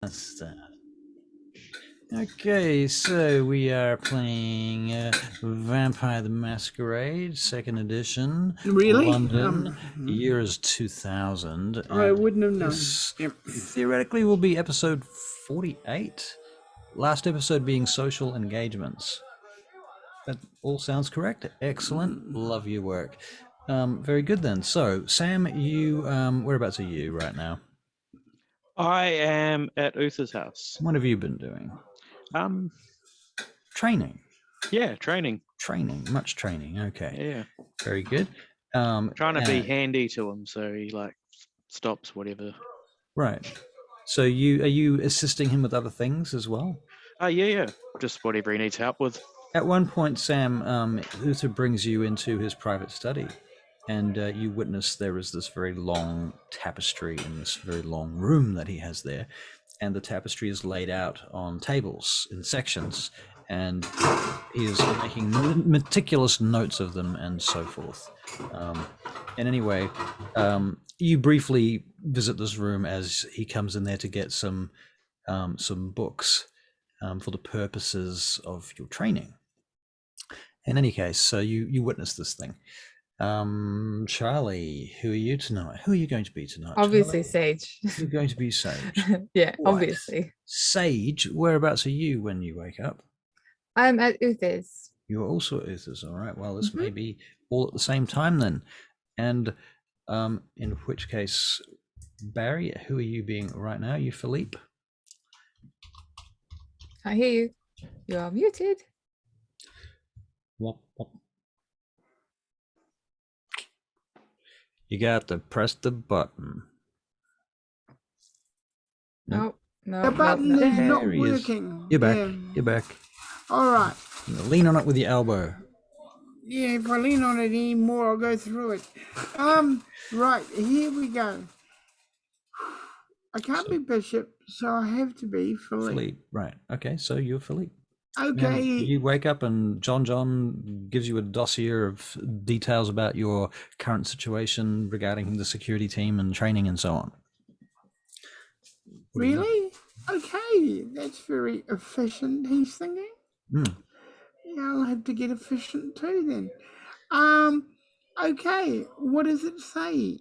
Start. Okay, so we are playing Vampire the Masquerade, 2nd edition. Really? London, year is 2000. I wouldn't have known. This theoretically will be episode 48. Last episode being social engagements. That all sounds correct. Excellent. Love your work. Very good then. So, Sam, you, whereabouts are you right now? I am at Uther's house. What have you been doing? Training. Yeah, training. Training, much training. Okay. Yeah. Very good. Trying to be handy to him, so he stops whatever. Right. So are you assisting him with other things as well? Yeah. Just whatever he needs help with. At one point, Sam, Uther brings you into his private study, and you witness there is this very long tapestry in this very long room that he has there, and the tapestry is laid out on tables in sections, and he is making meticulous notes of them and so forth. And anyway, you briefly visit this room as he comes in there to get some books for the purposes of your training. In any case, so you witness this thing. Charlie, who are you tonight? Who are you going to be tonight? Obviously, Charlie? Sage. You're going to be Sage. Yeah, What? obviously. Sage, whereabouts are you when you wake up? I'm at Uther's. You're also at Uther's, all right. Well, this may be all at the same time then. And in which case, Barry, who are you being right now? You Philippe? I hear you. You are muted. Wop, wop. You got to press the button. No. The button is not There he is. working. You're back. Yeah. You're back. All right. Lean on it with your elbow. Yeah, if I lean on it anymore, I'll go through it. Right, here we go. I can't be Bishop, so I have to be Philippe. Philippe, right. Okay, so you're Philippe. Okay. Now, you wake up and John gives you a dossier of details about your current situation regarding the security team and training and so on. Really? Okay, that's very efficient, he's thinking. Yeah, I'll have to get efficient too then. Okay, what does it say?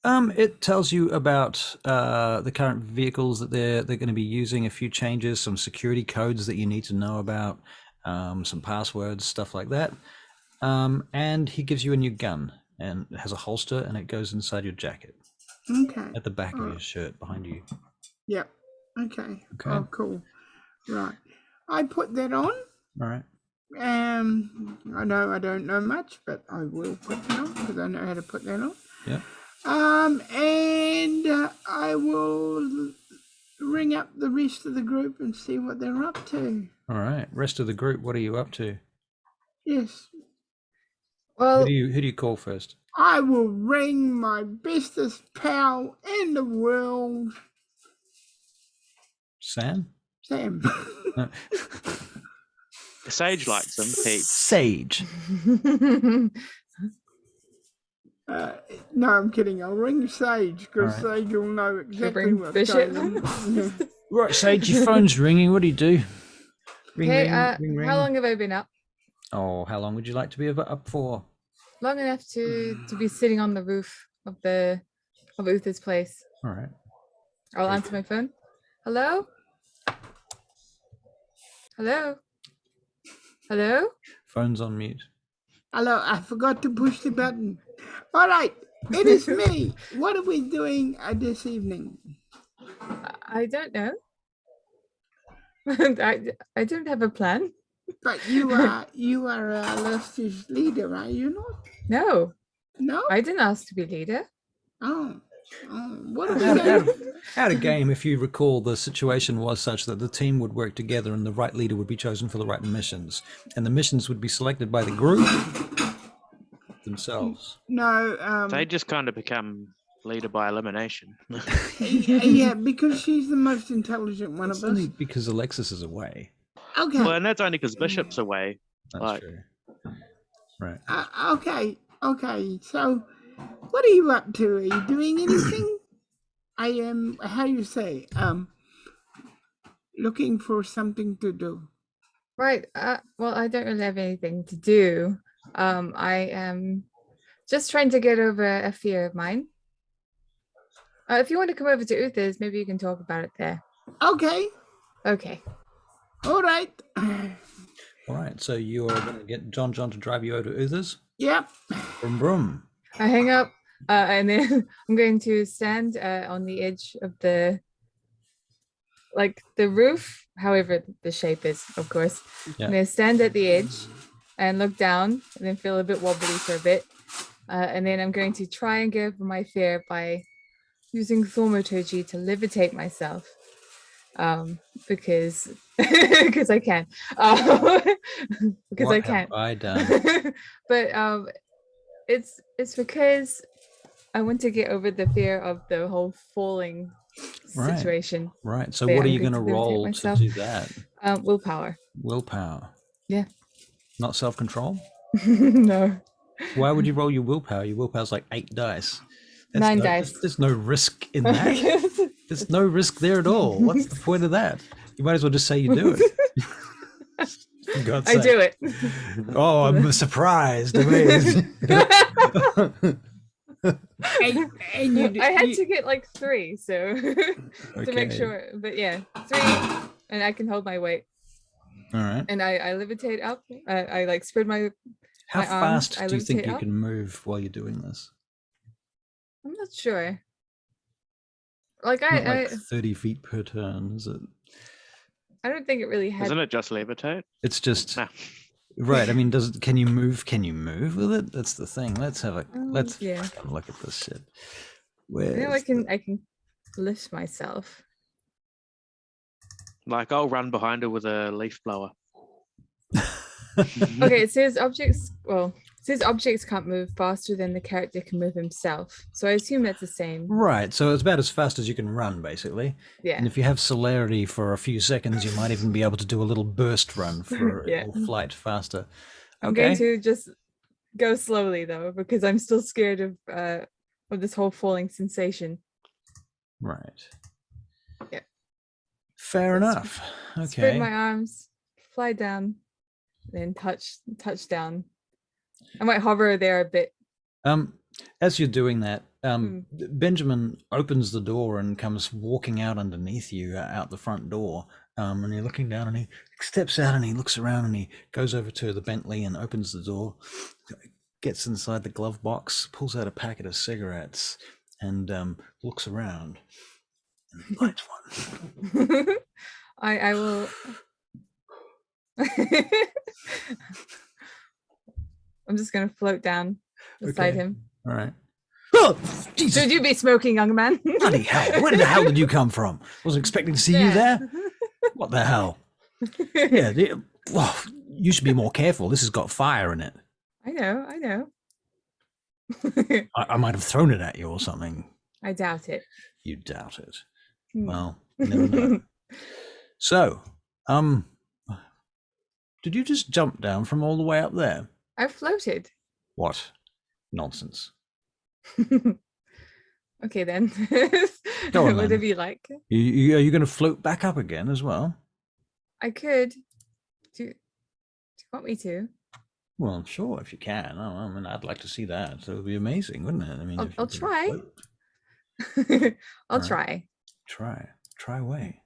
It tells you about the current vehicles that they're going to be using, a few changes, some security codes that you need to know about, some passwords, stuff like that. And he gives you a new gun, and it has a holster, and it goes inside your jacket. Okay. At the back of your shirt behind you. Yep. Okay. Okay. Oh, cool. Right. I put that on. All right. I know I don't know much, but I will put that on because I know how to put that on. Yeah. And I will ring up the rest of the group and see what they're up to. All right. Rest of the group, what are you up to? Yes. Well, Who do you call first? I will ring my bestest pal in the world, Sam? Sam. Sage likes him. Sage. No, I'm kidding. I'll ring Sage because All right. Sage will know exactly ring what's Bishop. going on. Right, Sage, your phone's ringing. What do you do? Ring, Okay, ring, ring. how long have I been up? Oh, how long would you like to be up for? Long enough to be sitting on the roof of Uther's place. All right. I'll answer my phone. Hello? Hello? Hello? Phone's on mute. Hello, I forgot to push the button. All right, it is me. What are we doing this evening? I don't know. I don't have a plan. But you are our illustrious leader, are you not? No, No? I didn't ask to be leader. Oh, what are we doing? Out of game, if you recall, the situation was such that the team would work together and the right leader would be chosen for the right missions. And the missions would be selected by the group themselves. No, They just kind of become leader by elimination. yeah, because she's the most intelligent one It's of us. only because Alexis is away. Okay, Well, and that's only because Bishop's away. That's true. Right. okay. So, what are you up to? Are you doing anything? I am. How do you say? looking for something to do. Right. Well, I don't really have anything to do. I am just trying to get over a fear of mine. If you want to come over to Uther's, maybe you can talk about it there. Okay, Okay. all right. All right, so you're going to get John to drive you over to Uther's. Yep. Brum brum. I hang up, and then I'm going to stand on the edge of the roof, however the shape is, of course. Yeah. I'm going to stand at the edge and look down, and then feel a bit wobbly for a bit. And then I'm going to try and get over my fear by using thaumaturgy to levitate myself. Because I can. Because What I can. have I done? But it's because I want to get over the fear of the whole falling situation. Right. So But what are I'm you going to going to levitate roll to myself. do that? Willpower. Willpower. Yeah. Not self-control? No. Why would you roll your willpower? Your willpower's like 8 dice. 9 dice. There's no risk in that. There's no risk there at all. What's the point of that? You might as well just say you do it. For God's I sake. do it. Oh, I'm surprised. Amazed. And you, I had to get like 3, so to make Okay. sure. But yeah, 3, and I can hold my weight. All right. And I levitate up. I like spread my. How my arms, fast I do you think levitate you up. can move while you're doing this? I'm not sure. Like Not I like 30 feet per turn, is it? I don't think it really had. Isn't it just levitate? It's just No. right. I mean, can you move? Can you move with it? That's the thing. Let's have a Yeah. fucking look at this shit. I know Where's I can lift myself. Like I'll run behind her with a leaf blower. Okay, it says objects. Well, it says objects can't move faster than the character can move himself. So I assume that's the same. Right, so it's about as fast as you can run, basically. Yeah. And if you have celerity for a few seconds, you might even be able to do a little burst run for Yeah. or flight faster. I'm going to just go slowly though, because I'm still scared of this whole falling sensation. Right. Yeah. Fair Just enough. Spread Okay. my arms, fly down, then touch down. I might hover there a bit. As you're doing that, Benjamin opens the door and comes walking out underneath you, out the front door. And you're looking down, and he steps out and he looks around and he goes over to the Bentley and opens the door, gets inside the glove box, pulls out a packet of cigarettes, and looks around and lights one. I will. I'm just gonna float down beside Okay. him. All right. Oh, Jesus! Should you be smoking, young man? Bloody hell! Where the hell did you come from? Wasn't expecting to see you there. What the hell? Yeah. Well, you should be more careful. This has got fire in it. I know. I might have thrown it at you or something. I doubt it. You doubt it. Hmm. Well, you never know. So, did you just jump down from all the way up there? I floated. What? Nonsense. Okay then. Go on, Whatever then. you like. Are you going to float back up again as well? I could. Do you want me to? Well, sure, if you can. I mean, I'd like to see that. It would be amazing, wouldn't it? I mean, if you I'll could try. float. I'll Alright. try. Try away.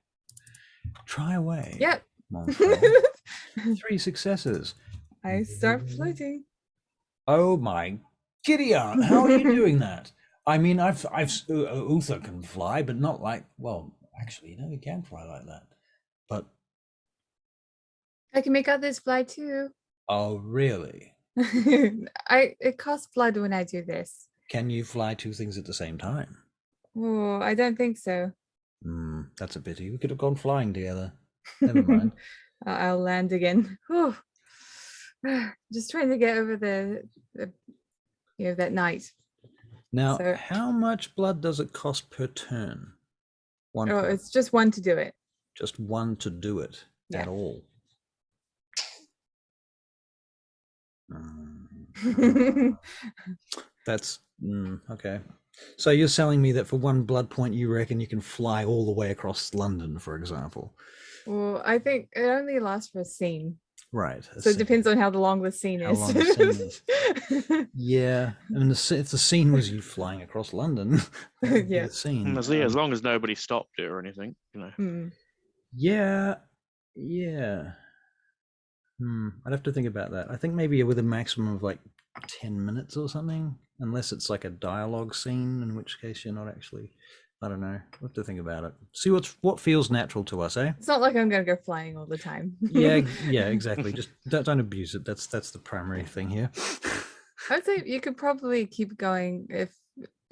Try away. Yep. Come on, Phil. 3 successes. I start floating. Oh my giddy aunt, how are you doing that? I mean, Uther can fly, but not like, well, actually, you know, he can fly like that. But, I can make others fly too. oh, really? It costs blood when I do this. Can you fly 2 things at the same time? Oh, I don't think so. That's a pity. We could have gone flying together. Never mind. I'll land again. Whew. Just trying to get over the that night. Now, So- how much blood does it cost per turn? One. Oh, per- it's just one to do it. just 1 to do it Yeah. at all. That's okay. So you're telling me that for 1 blood point, you reckon you can fly all the way across London, for example? Well, I think it only lasts for a scene. Right. So it depends on how long the scene How is. long the scene is. Yeah. I mean, if the scene was you flying across London, that would be Yeah. the scene. As long as nobody stopped it or anything, Mm. Yeah. I'd have to think about that. I think maybe with a maximum of like 10 minutes or something, unless it's like a dialogue scene, in which case you're not actually. I don't know. We'll have to think about it. See what feels natural to us, eh? It's not like I'm gonna go flying all the time. Yeah, exactly. Just don't abuse it. That's the primary thing here. I'd say you could probably keep going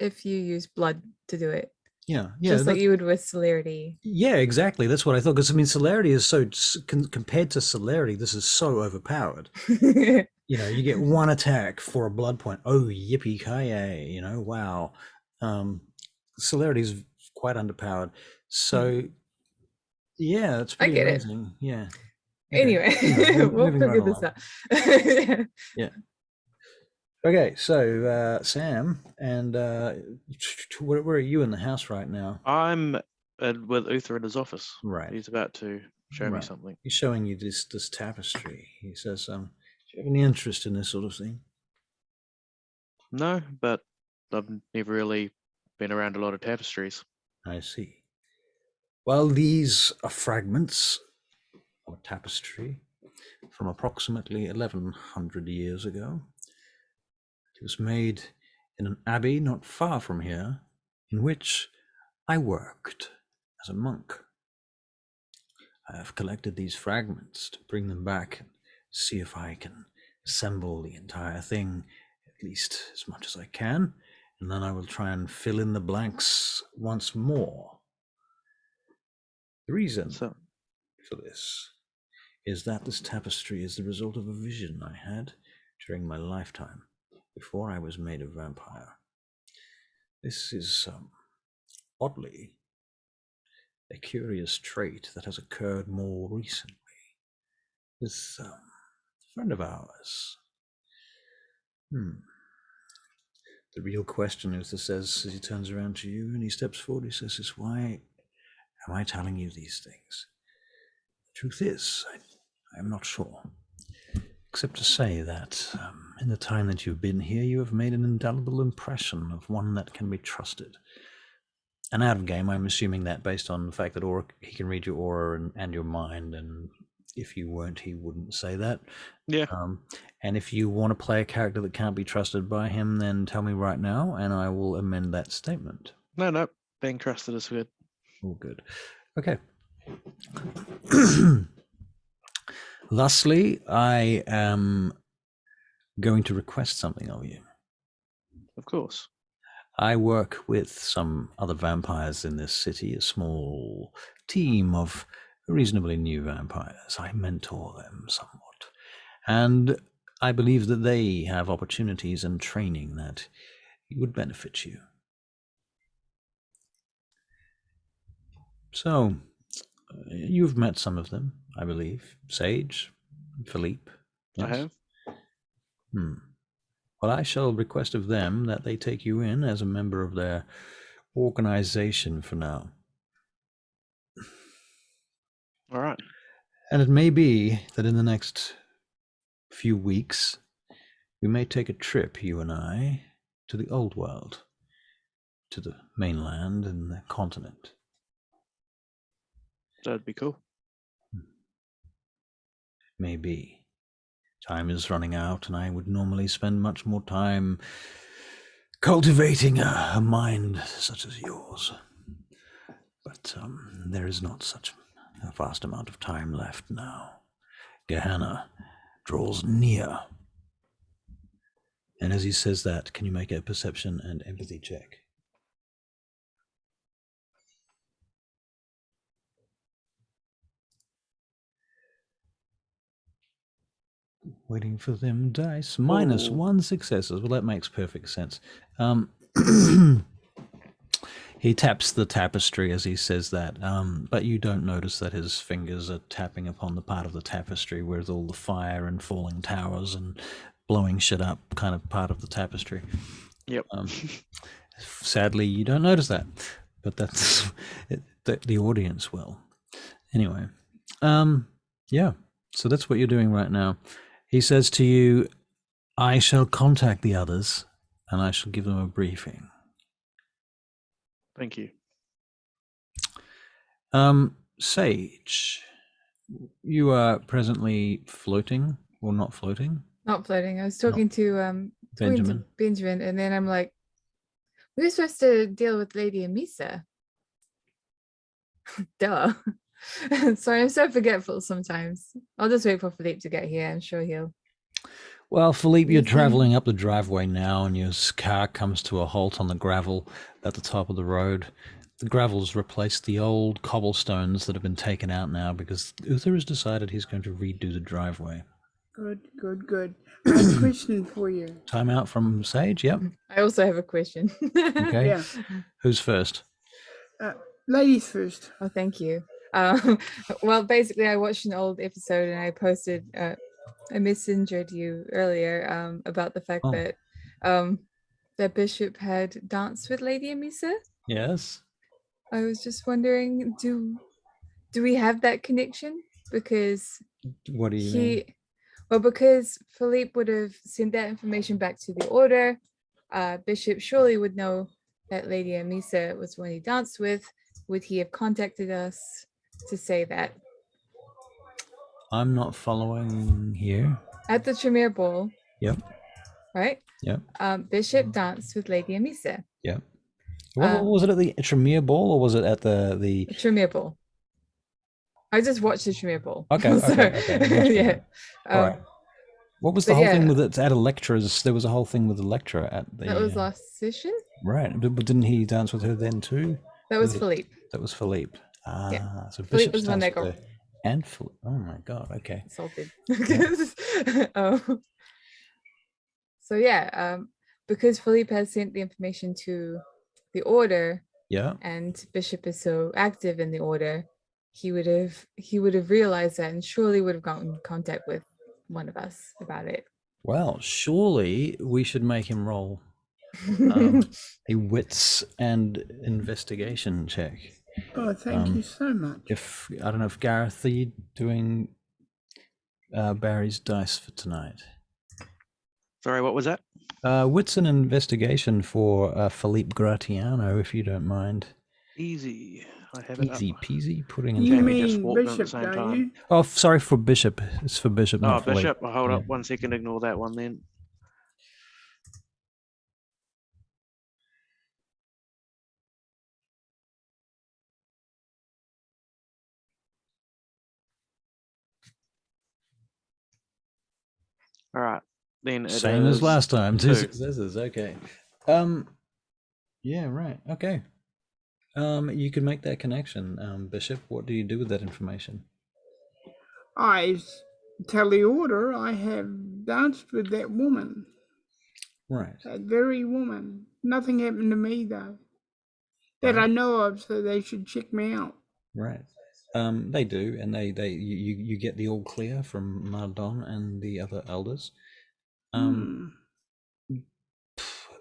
if you use blood to do it. Yeah. Just like you would with celerity. Yeah, exactly. That's what I thought. Because I mean, celerity is so compared to celerity, this is so overpowered. You get 1 attack for a blood point. Oh, yippee ki yay! Wow. Celerity is quite underpowered. So, yeah, that's pretty amazing. It. Yeah. Okay. Anyway, we'll figure this out. Yeah. Okay, so Sam, and where are you in the house right now? I'm with Uther in his office. Right. He's about to show me something. He's showing you this tapestry. He says, do you have any interest in this sort of thing? No, but I've never really been around a lot of tapestries. I see. Well, these are fragments of a tapestry from approximately 1100 years ago. It was made in an abbey not far from here, in which I worked as a monk. I have collected these fragments to bring them back and see if I can assemble the entire thing, at least as much as I can, and then I will try and fill in the blanks once more. The reason for this is that this tapestry is the result of a vision I had during my lifetime, before I was made a vampire. This is, oddly, a curious trait that has occurred more recently with a friend of ours. The real question, Uther says, as he turns around to you and he steps forward, he says, is why am I telling you these things? The truth is, I am not sure. Except to say that in the time that you've been here, you have made an indelible impression of one that can be trusted. And out of game, I'm assuming that based on the fact that he can read your aura and your mind, and if you weren't, he wouldn't say that. Yeah. And if you want to play a character that can't be trusted by him, then tell me right now, and I will amend that statement. No, being trusted is good. All good. Okay. Thusly, I am going to request something of you. Of course. I work with some other vampires in this city, a small team of reasonably new vampires. I mentor them somewhat. And I believe that they have opportunities and training that would benefit you. So, you've met some of them, I believe. Sage, Philippe. Yes? I have. Well, I shall request of them that they take you in as a member of their organization for now. All right. And it may be that in the next few weeks, we may take a trip, you and I, to the old world, to the mainland and the continent. That'd be cool. Maybe. Time is running out, and I would normally spend much more time cultivating a mind such as yours. But there is not such a vast amount of time left now. Gehenna draws near. And as he says that, can you make a perception and empathy check? Waiting for them dice. Minus 1 successes. Well, that makes perfect sense. He taps the tapestry as he says that, but you don't notice that his fingers are tapping upon the part of the tapestry with all the fire and falling towers and blowing shit up kind of part of the tapestry. Yep. Sadly, you don't notice that, but that's the audience will. Anyway, yeah. So that's what you're doing right now. He says to you, "I shall contact the others, and I shall give them a briefing." Thank you. Sage, you are presently floating, or not floating, Not floating. I was talking to Benjamin. Benjamin, and then I'm like, we were supposed to deal with Lady Amisa. Duh. Sorry, I'm so forgetful sometimes. I'll just wait for Philippe to get here. I'm sure he'll. Well, Philippe, you're Reason. traveling up the driveway now, and your car comes to a halt on the gravel at the top of the road. The gravel's replaced the old cobblestones that have been taken out now because Uther has decided he's going to redo the driveway. Good. I have a question for you. Time out from Sage, yep. I also have a question. Okay. Yeah. Who's first? Ladies first. Oh, thank you. Well, basically, I watched an old episode and I posted, I messengered you earlier about the fact Oh. that that Bishop had danced with Lady Amisa. Yes. I was just wondering, do we have that connection? Because What do you mean? well, because Philippe would have sent that information back to the order. Bishop surely would know that Lady Amisa was one he danced with. Would he have contacted us to say that? I'm not following here. At the Tremere Ball, Yep. right? Yep. Bishop danced with Lady Amisa. Yep. What was it at the Tremere Ball, or was it at the Tremere Ball. I just watched the Tremere Ball. Okay. So, Okay. yeah. All right. What was the but whole yeah. thing with it at Electra's? There was a whole thing with Electra at the. That was last session. Right, but didn't he dance with her then too? That was Philippe. That was Philippe. Ah, Yeah. so Philippe Bishop was one that got and Philippe. Oh my God. Okay. assaulted. So yeah, because Philippe has sent the information to the order, Yeah. and Bishop is so active in the order, he would have realized that and surely would have gotten in contact with one of us about it. Well, surely we should make him roll a wits and investigation check. Oh, thank you so much. If I don't know if Gareth, are you doing Barry's dice for tonight? Sorry, what was that? Wits and investigation for Philippe Gratiano, if you don't mind. Easy. I have it Easy up. peasy. Putting You in. we just mean walked in at the Bishop, same don't time. you? Oh, sorry, for Bishop. It's for Bishop, Oh, not Philippe. Bishop. Hold Yeah. up 1 second. Ignore that one then. All right. Then it Same as is last time. Two two. successes. Okay. Yeah. Right. Okay. You can make that connection, Bishop. What do you do with that information? I tell the order I have danced with that woman. Right. That very woman. Nothing happened to me though. That I know of, so they should check me out. Right. They do, and you get the all clear from Mardon and the other elders.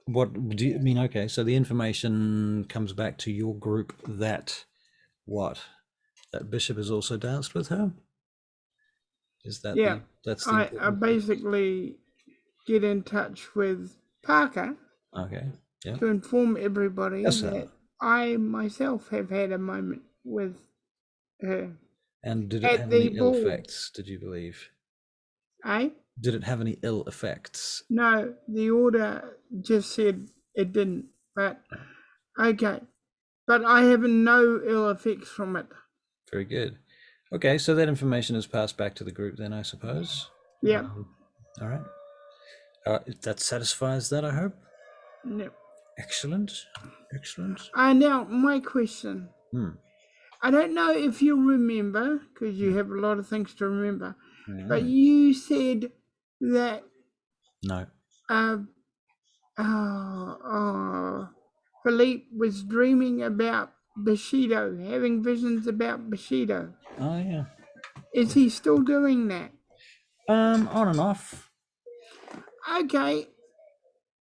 What do you mean? Okay, so the information comes back to your group that that Bishop has also danced with her. Is that Yeah. that's the I important- basically get in touch with Parker okay. Yeah. to inform everybody Yes, sir. that I myself have had a moment with her. And did it At have the any ill ball. effects? Did you believe? Eh? Did it have any ill effects? No, the order just said it didn't. But okay. But I have no ill effects from it. Very good. Okay, so that information is passed back to the group then, I suppose. Yeah. All right. That satisfies that, I hope. No. Excellent. Now, my question. Hmm. I don't know if you remember, because you have a lot of things to remember, Yeah. but you said that No. Philippe was dreaming about Bushido, having visions about Bushido. Oh yeah. Is he still doing that? On and off. Okay.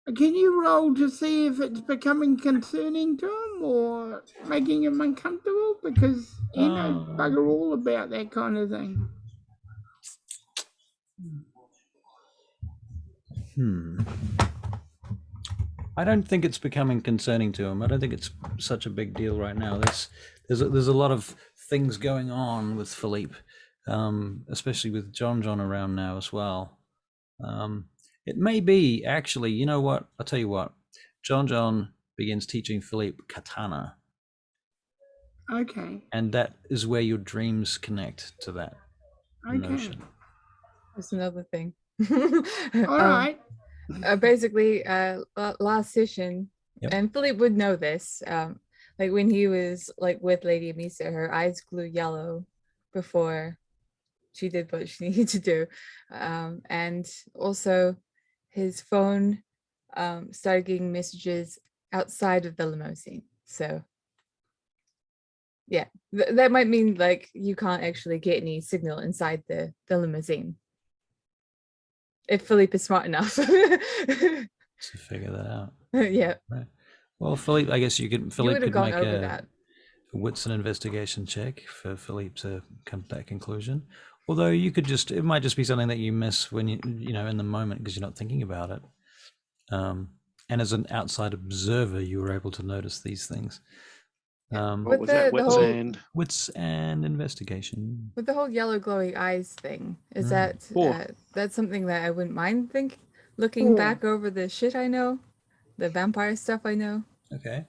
Can you roll to see if it's becoming concerning to him or making him uncomfortable? Because he knows bugger all about that kind of thing. I don't think it's becoming concerning to him. I don't think it's such a big deal right now. There's a lot of things going on with Philippe, especially with John around now as well. It may be actually. You know what? I'll tell you what. John begins teaching Philippe katana, Okay. and that is where your dreams connect to that Okay. notion. That's another thing. All right. Basically, last session, Yep. and Philippe would know this. Like when he was like with Lady Amisa, her eyes grew yellow before she did what she needed to do, and also his phone started getting messages outside of the limousine. So yeah, that might mean like you can't actually get any signal inside the limousine. If Philippe is smart enough. To figure that out. Yeah. Right. Well, Philippe, I guess Philippe would have could gone make over a that. wits and investigation check for Philippe to come to that conclusion. Although you could it might just be something that you miss when you know, in the moment because you're not thinking about it. And as an outside observer, you were able to notice these things. What With was that? the Wits whole- and Wits and investigation. With the whole yellow glowing eyes thing, is Four. that's something that I wouldn't mind looking Four. back over the shit I know, the vampire stuff I know, Okay.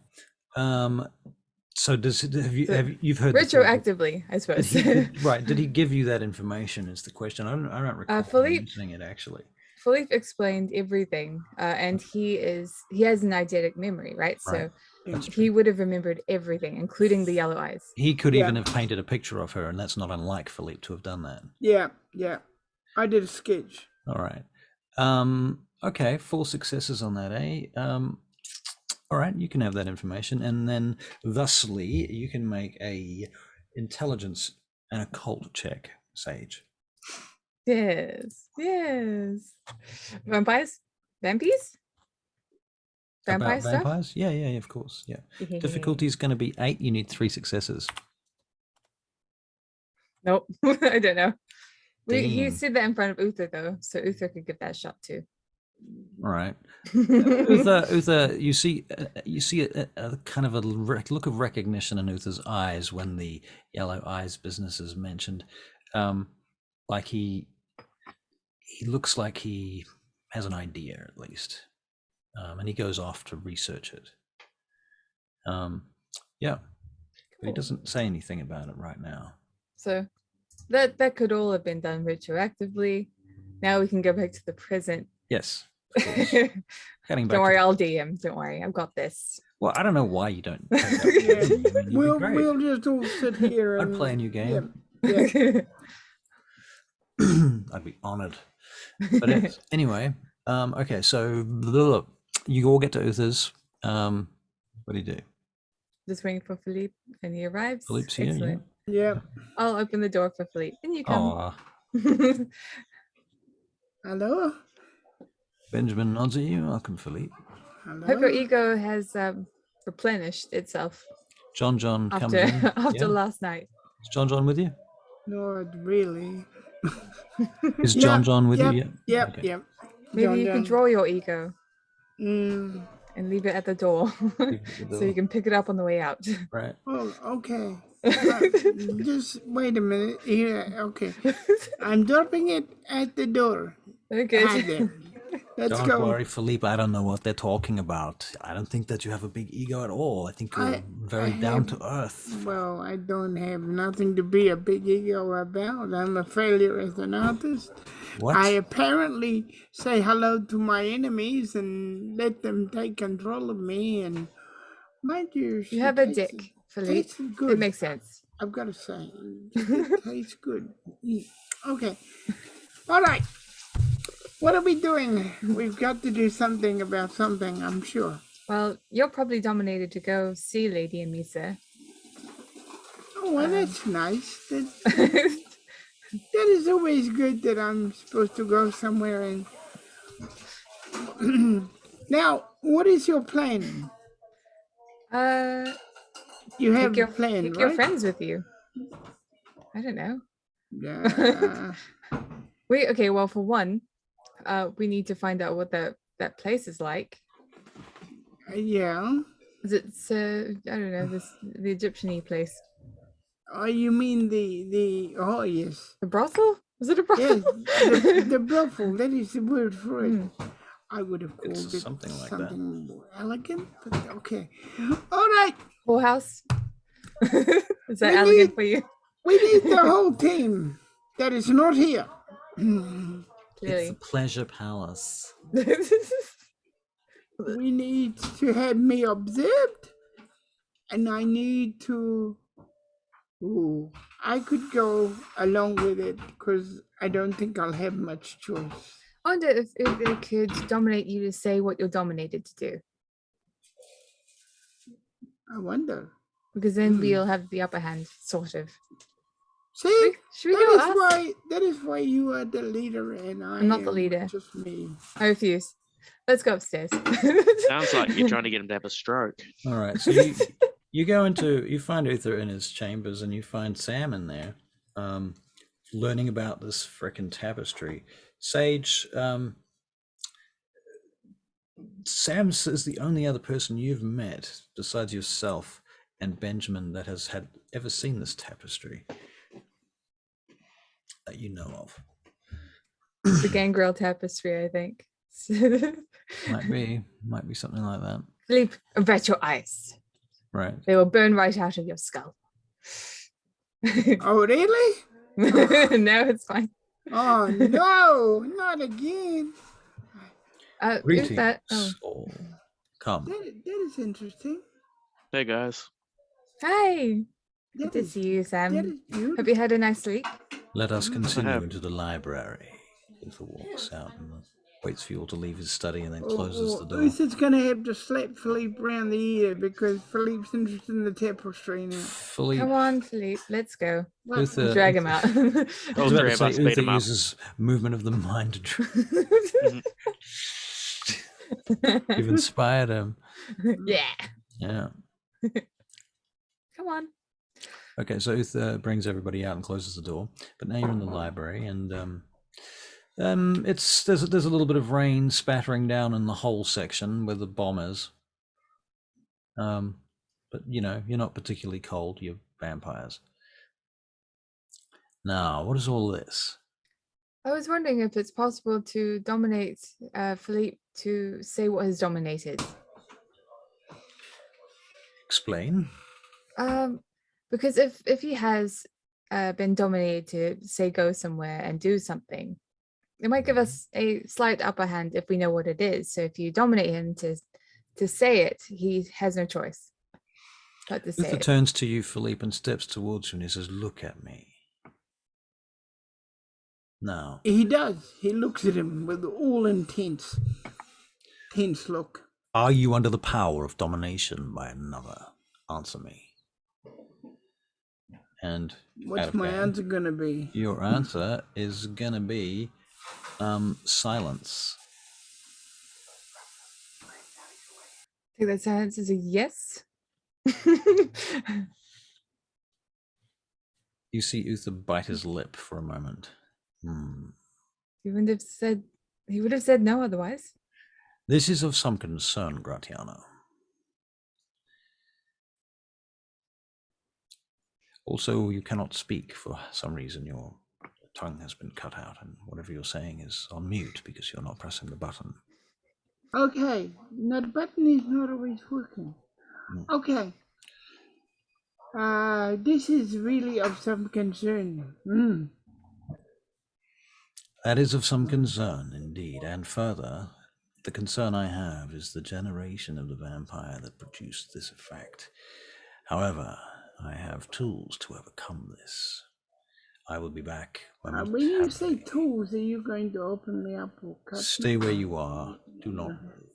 So you've heard retroactively, I suppose. Did he give you that information? Is the question. I don't recall him Philippe- mentioning it actually. Philippe explained everything, and he has an eidetic memory, right? So That's he would have remembered everything, including the yellow eyes. He could Yeah. even have painted a picture of her, and that's not unlike Philippe to have done that. Yeah. I did a sketch. All right. Okay, 4 successes on that, eh? All right, you can have that information, and then thusly you can make a intelligence and occult check, Sage. Yes. Vampires? Vampires? Vampire About stuff? vampires? Yeah, of course. Yeah. Difficulty is going to be 8. You need 3 successes. Nope. I don't know. He Dang. said that in front of Uther though, so Uther could give that a shot too. All right. Uther, you see a kind of a look of recognition in Uther's eyes when the yellow eyes business is mentioned. Like he looks like he has an idea at least, and he goes off to research it. Yeah, but he doesn't say anything about it right now. So that could all have been done retroactively. Now we can go back to the present. Yes. Of course. Don't worry, I'll DM. Don't worry, I've got this. Well, I don't know why you don't. Yeah. You'd be great. We'll just all sit here and I'd play a new game. Yeah. I'd be honored. But anyway, okay, so you all get to Uther's. What do you do? Just waiting for Philippe, and he arrives. Philippe's here. Excellent. Yeah. I'll open the door for Philippe, and you come. Aw, Hello. Benjamin nods at you. Welcome, Philippe. Hello. Hope your ego has replenished itself John comes after in. after Yeah. last night. Is John with you? Not really. Is John with you? Yeah. Yep. Okay. Yep. Maybe you can draw your ego Mm, and leave it at the door, so you can pick it up on the way out. Right. oh, okay. Just wait a minute. Here. Okay. I'm dropping it at the door. Hi Okay. there. Let's Don't go. worry, Philippe. I don't know what they're talking about. I don't think that you have a big ego at all. I think you're very down to earth. Well, I don't have nothing to be a big ego about. I'm a failure as an artist. What? I apparently say hello to my enemies and let them take control of me. And mind you, You have a dick, Philippe. tastes good. It makes sense. I've got to say, it tastes good. Okay. All right. What are we doing? We've got to do something about something, I'm sure. Well, you're probably dominated to go see Lady Amisa. Oh, well, that's nice. That is always good that I'm supposed to go somewhere and Now, what is your plan? You have Take a plan, take your right? friends with you. I don't know. Yeah. Okay, well, for one, we need to find out what that place is like. Yeah. Is it I don't know, the Egyptian-y place. Oh, you mean the oh yes. The brothel? Was it a brothel? Yes, the brothel, that is the word for it. Mm. I would have called It's it something like that. something more elegant, but okay. All right, Whorehouse? Is that We elegant need- for you? we need the whole team that is not here. It's Clearly. the pleasure palace. We need to have me observed, and I need to. Ooh, I could go along with it because I don't think I'll have much choice. I wonder if they could dominate you to say what you're dominated to do. I wonder. Because then Hmm. we'll have the upper hand, sort of. See, Should we go ask? that is why you are the leader and I'm not the am leader. Just me. I refuse. Let's go upstairs. Sounds like you're trying to get him to have a stroke. All right, so you find Uther in his chambers, and you find Sam in there, learning about this frickin' tapestry. Sage, Sam is the only other person you've met besides yourself and Benjamin that has ever seen this tapestry that you know of. The gangrel tapestry, I think. Might be something like that. Philippe, avert your eyes. Right. They will burn right out of your skull. Oh, really? No, it's fine. Oh no, not again. Greetings, Uther, oh. all. Come. That is interesting. Hey guys. Hi. That Good to is- see you, That Sam. is beautiful. Hope you had a nice sleep. Let us continue have. into the library. Uther walks out and waits for you all to leave his study and then closes the door. Uther's gonna have to slap Philippe round the ear because Philippe's interested in the tapestry now. Philippe, Come on, Philippe. Let's go. Uther, Drag him out. I was All about three to of say us beat Uther him up. uses movement of the mind to You've inspired him. Yeah. Yeah. Come on. Okay, so Uther brings everybody out and closes the door. But now you're in the library, and there's a little bit of rain spattering down in the whole section where the bomb is. But you're not particularly cold. You're vampires. Now, what is all this? I was wondering if it's possible to dominate Philippe to say what has dominated. Explain. Because if he has been dominated to say go somewhere and do something, it might give us a slight upper hand if we know what it is. So if you dominate him to say it, he has no choice but to say Uther it. turns to you, Philippe, and steps towards you, and he says, "Look at me." Now, He does. He looks at him with all tense look. are you under the power of domination by another? Answer me. And What's my answer gonna be? your answer is gonna be silence. I think that silence is a yes. You see Uther bite his lip for a moment. He would have said no otherwise. This is of some concern, Gratiano. Also, you cannot speak for some reason. Your tongue has been cut out, and whatever you're saying is on mute because you're not pressing the button. Okay, now the button is not always working. Okay. This is really of some concern. That is of some concern, indeed. And further, the concern I have is the generation of the vampire that produced this effect. However, I have tools to overcome this. I will be back When you say tools, are you going to open me up or cut Stay me? where you are. Do not move.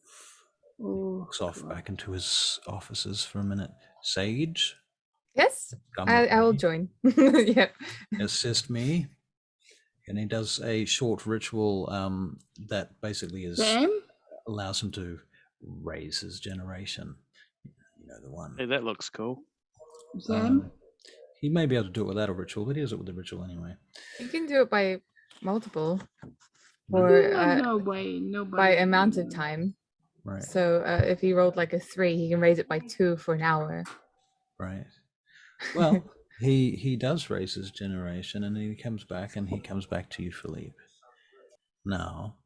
Oh, Walks off back into his offices for a minute. Sage, Yes, come I will with me. join. Yeah. Assist me. And he does a short ritual that basically Sam? allows him to raises generation. You know the one. Hey, that looks cool. Sam? He may be able to do it without a ritual, but he does it with the ritual anyway. You can do it by multiple Right. or No way, nobody. by amount of time. Right. So if he rolled like a 3, he can raise it by 2 for an hour. Right. Well, he does raise his generation, and he comes back to you, Philippe. Now,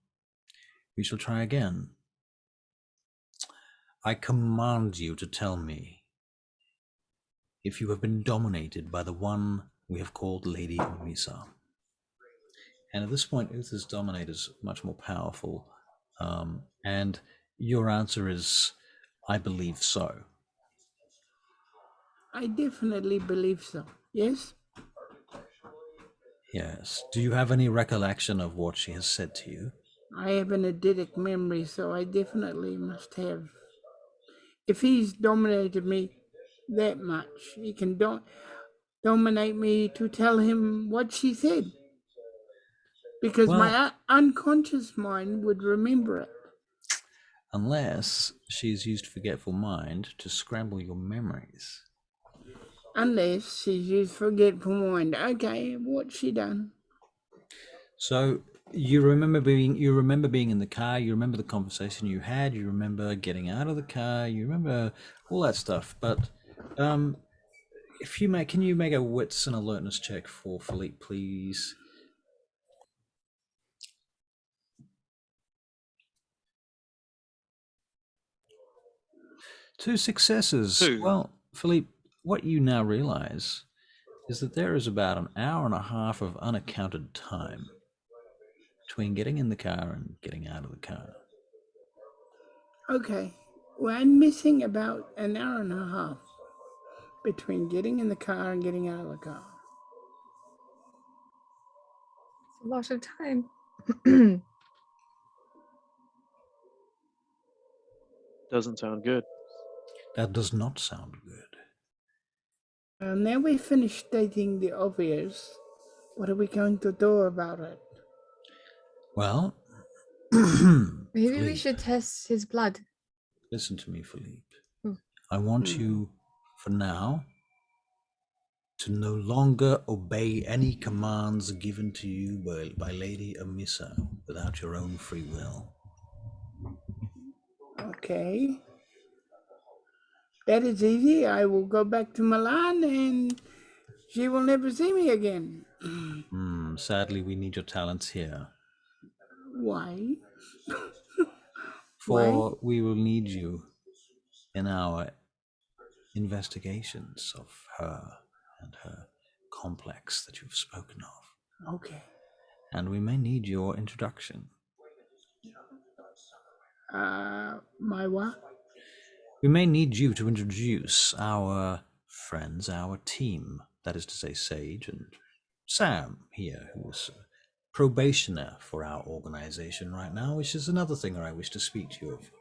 we shall try again. I command you to tell me if you have been dominated by the one we have called Lady Omisa. And at this point, Uther's dominator is much more powerful. And your answer is, I believe so. I definitely believe so. Yes? Yes. Do you have any recollection of what she has said to you? I have an eidetic memory, so I definitely must have. If he's dominated me that much, he can dominate me to tell him what she said. Because my unconscious mind would remember it. Unless she's used Forgetful Mind to scramble your memories. Unless she's used Forgetful Mind. Okay, what's she done? So you remember being in the car, you remember the conversation you had, you remember getting out of the car, you remember all that stuff. But if you can you make a wits and alertness check for Philippe, please? Two successes. 2. Well, Philippe, what you now realize is that there is about an hour and a half of unaccounted time between getting in the car and getting out of the car. Okay, well, I'm missing about an hour and a half between getting in the car and getting out of the car. It's a lot of time. Doesn't sound good. That does not sound good. Now we've finished stating the obvious. What are we going to do about it? Well, Maybe we Philippe, should test his blood. listen to me, Philippe. Oh. I want you, for now, to no longer obey any commands given to you by Lady Omisa without your own free will. Okay. That is easy. I will go back to Milan and she will never see me again. Sadly, we need your talents here. Why? For we will need you in our investigations of her and her complex that you've spoken of. Okay. And we may need your introduction. My what? We may need you to introduce our friends, our team, that is to say Sage and Sam here, who is a probationer for our organization right now, which is another thing I wish to speak to you of.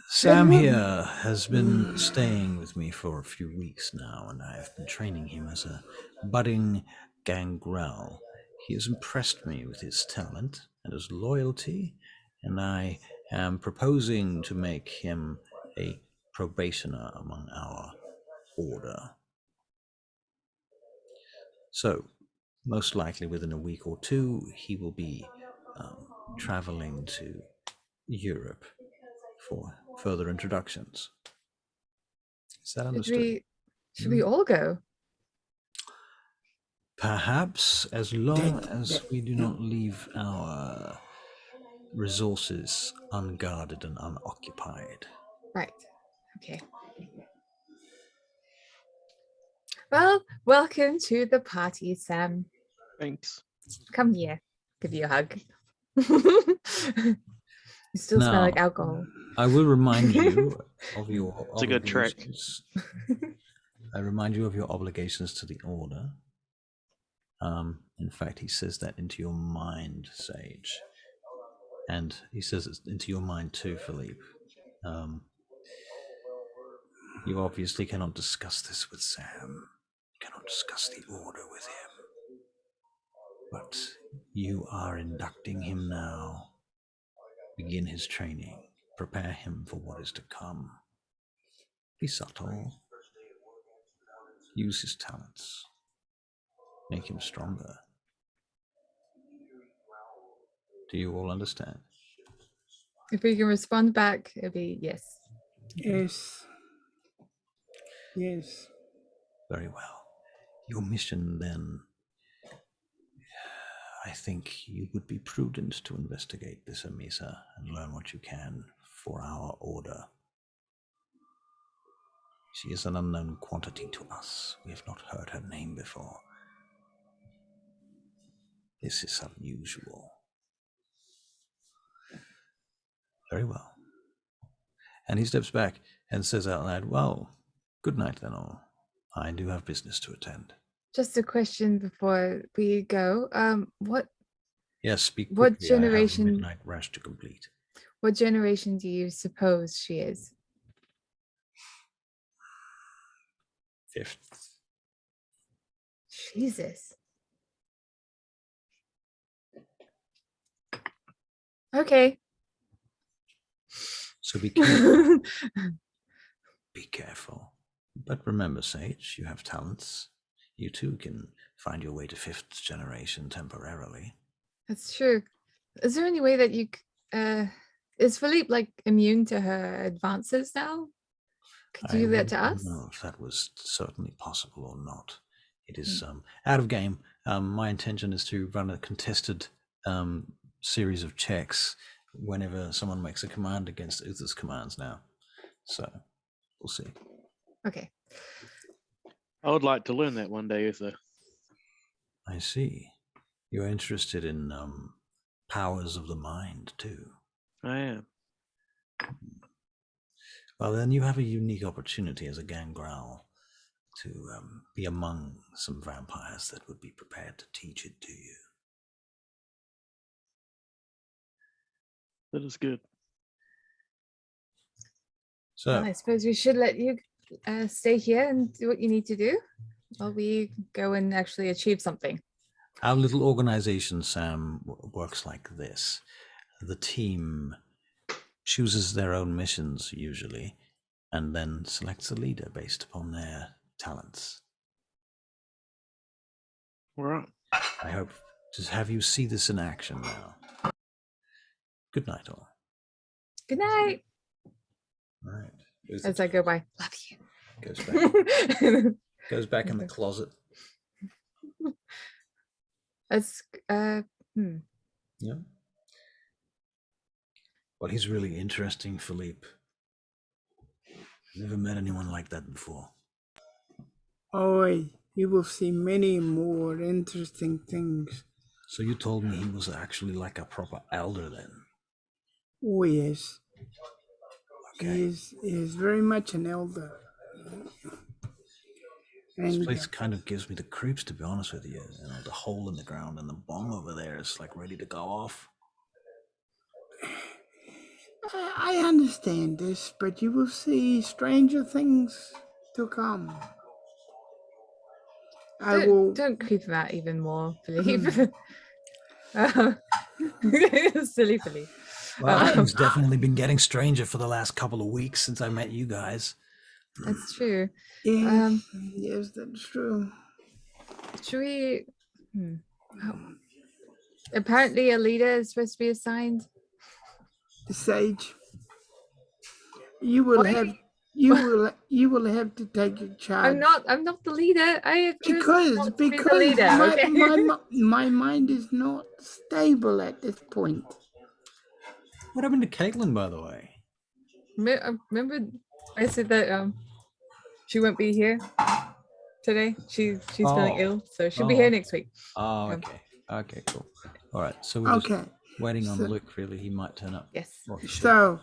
Sam here has been staying with me for a few weeks now, and I have been training him as a budding gangrel. He has impressed me with his talent and his loyalty, and I am proposing to make him a probationer among our order. So, most likely within a week or two, he will be traveling to Europe for further introductions. Is that understood? Should we all go? Perhaps, as long as we do not leave our resources unguarded and unoccupied. Right. Okay. Well, welcome to the party, Sam. Thanks. Come here. Give you a hug. You still smell like alcohol. I will remind you of your It's a good trick. I remind you of your obligations to the order. In fact, he says that into your mind, Sage. And he says it into your mind too, Philippe. You obviously cannot discuss this with Sam. You cannot discuss the order with him. But you are inducting him now Begin his training. Prepare him for what is to come. Be subtle. Use his talents. Make him stronger. Do you all understand? If we can respond back, it'll be yes. Yes. Yes. Very well. Your mission then, I think you would be prudent to investigate this Amisa and learn what you can for our order. She is an unknown quantity to us. We have not heard her name before. This is unusual. Very well. And he steps back and says out loud, well, good night then all. I do have business to attend. Just a question before we go. What Yes, speak What quickly. I have a generation- midnight rush to complete. what generation do you suppose she is? 5th. Jesus. Okay. So be careful. Be careful. But remember, Sage, you have talents. You too can find your way to 5th generation temporarily. That's true. Is there any way that you is Philippe like immune to her advances now? Could you do that to us? I don't know if that was certainly possible or not. It is out of game. My intention is to run a contested series of checks whenever someone makes a command against Uther's commands now. So we'll see. Okay. I would like to learn that one day, Uther. I see. You're interested in powers of the mind too. I am. Well, then you have a unique opportunity as a gangrel to be among some vampires that would be prepared to teach it to you. That is good. So, Well, I suppose we should let you stay here and do what you need to do while we go and actually achieve something. our little organization, Sam, works like this. The team chooses their own missions usually, and then selects a leader based upon their talents. All right. I hope to have you see this in action now. Good night, all. Good night. All right. Goes As I go by. Love you. Goes back in the closet. As Yeah. Well, he's really interesting, Philippe. Never met anyone like that before. Oi, you will see many more interesting things. So you told me he was actually like a proper elder then? Oh yes, Okay. he is very much an elder. This And place kind of gives me the creeps, to be honest with you. You know, the hole in the ground and the bomb over there is like ready to go off. I understand this, but you will see stranger things to come. don't creep him out even more, Philippe. Silly Philippe. Well, he's definitely been getting stranger for the last couple of weeks since I met you guys. That's true. Yes, yes, that's true. Should we? Oh. Apparently, a leader is supposed to be assigned. Sage, you will have to take a charge. I'm not the leader. I have chosen not to be the because leader. Okay. my mind is not stable at this point. What happened to Caitlin, by the way? Remember, I said that she won't be here today. She's feeling ill, so she'll be here next week. Oh, okay. Okay, cool. All right, so we're just waiting on Luke, really. He might turn up. Yes. So,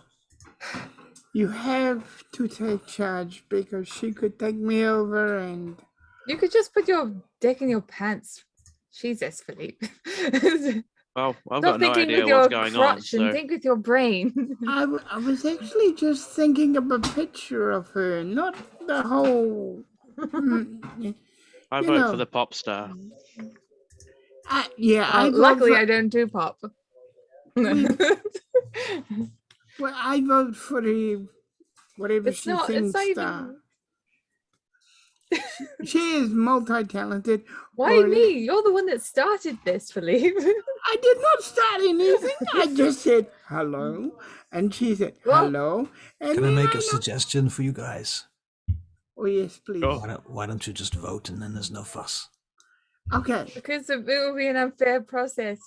you have to take charge because she could take me over and... You could just put your dick in your pants. Jesus, Philippe. Well, I've Stop got no thinking idea with your what's going on. crotch and So think with your brain. I was actually just thinking of a picture of her, not the whole... I vote for the pop star. I vote luckily, for, I don't do pop. Well, I vote for the whatever It's she not. It's thinks. not even. She is multi-talented. Why or me? You're the one that started this, Philippe. I did not start anything. I just said hello, and she said Well- hello. And Can I then make a know- suggestion for you guys? Oh yes, please. Oh. Why don't you just vote and then there's no fuss? Okay. Because it will be an unfair process.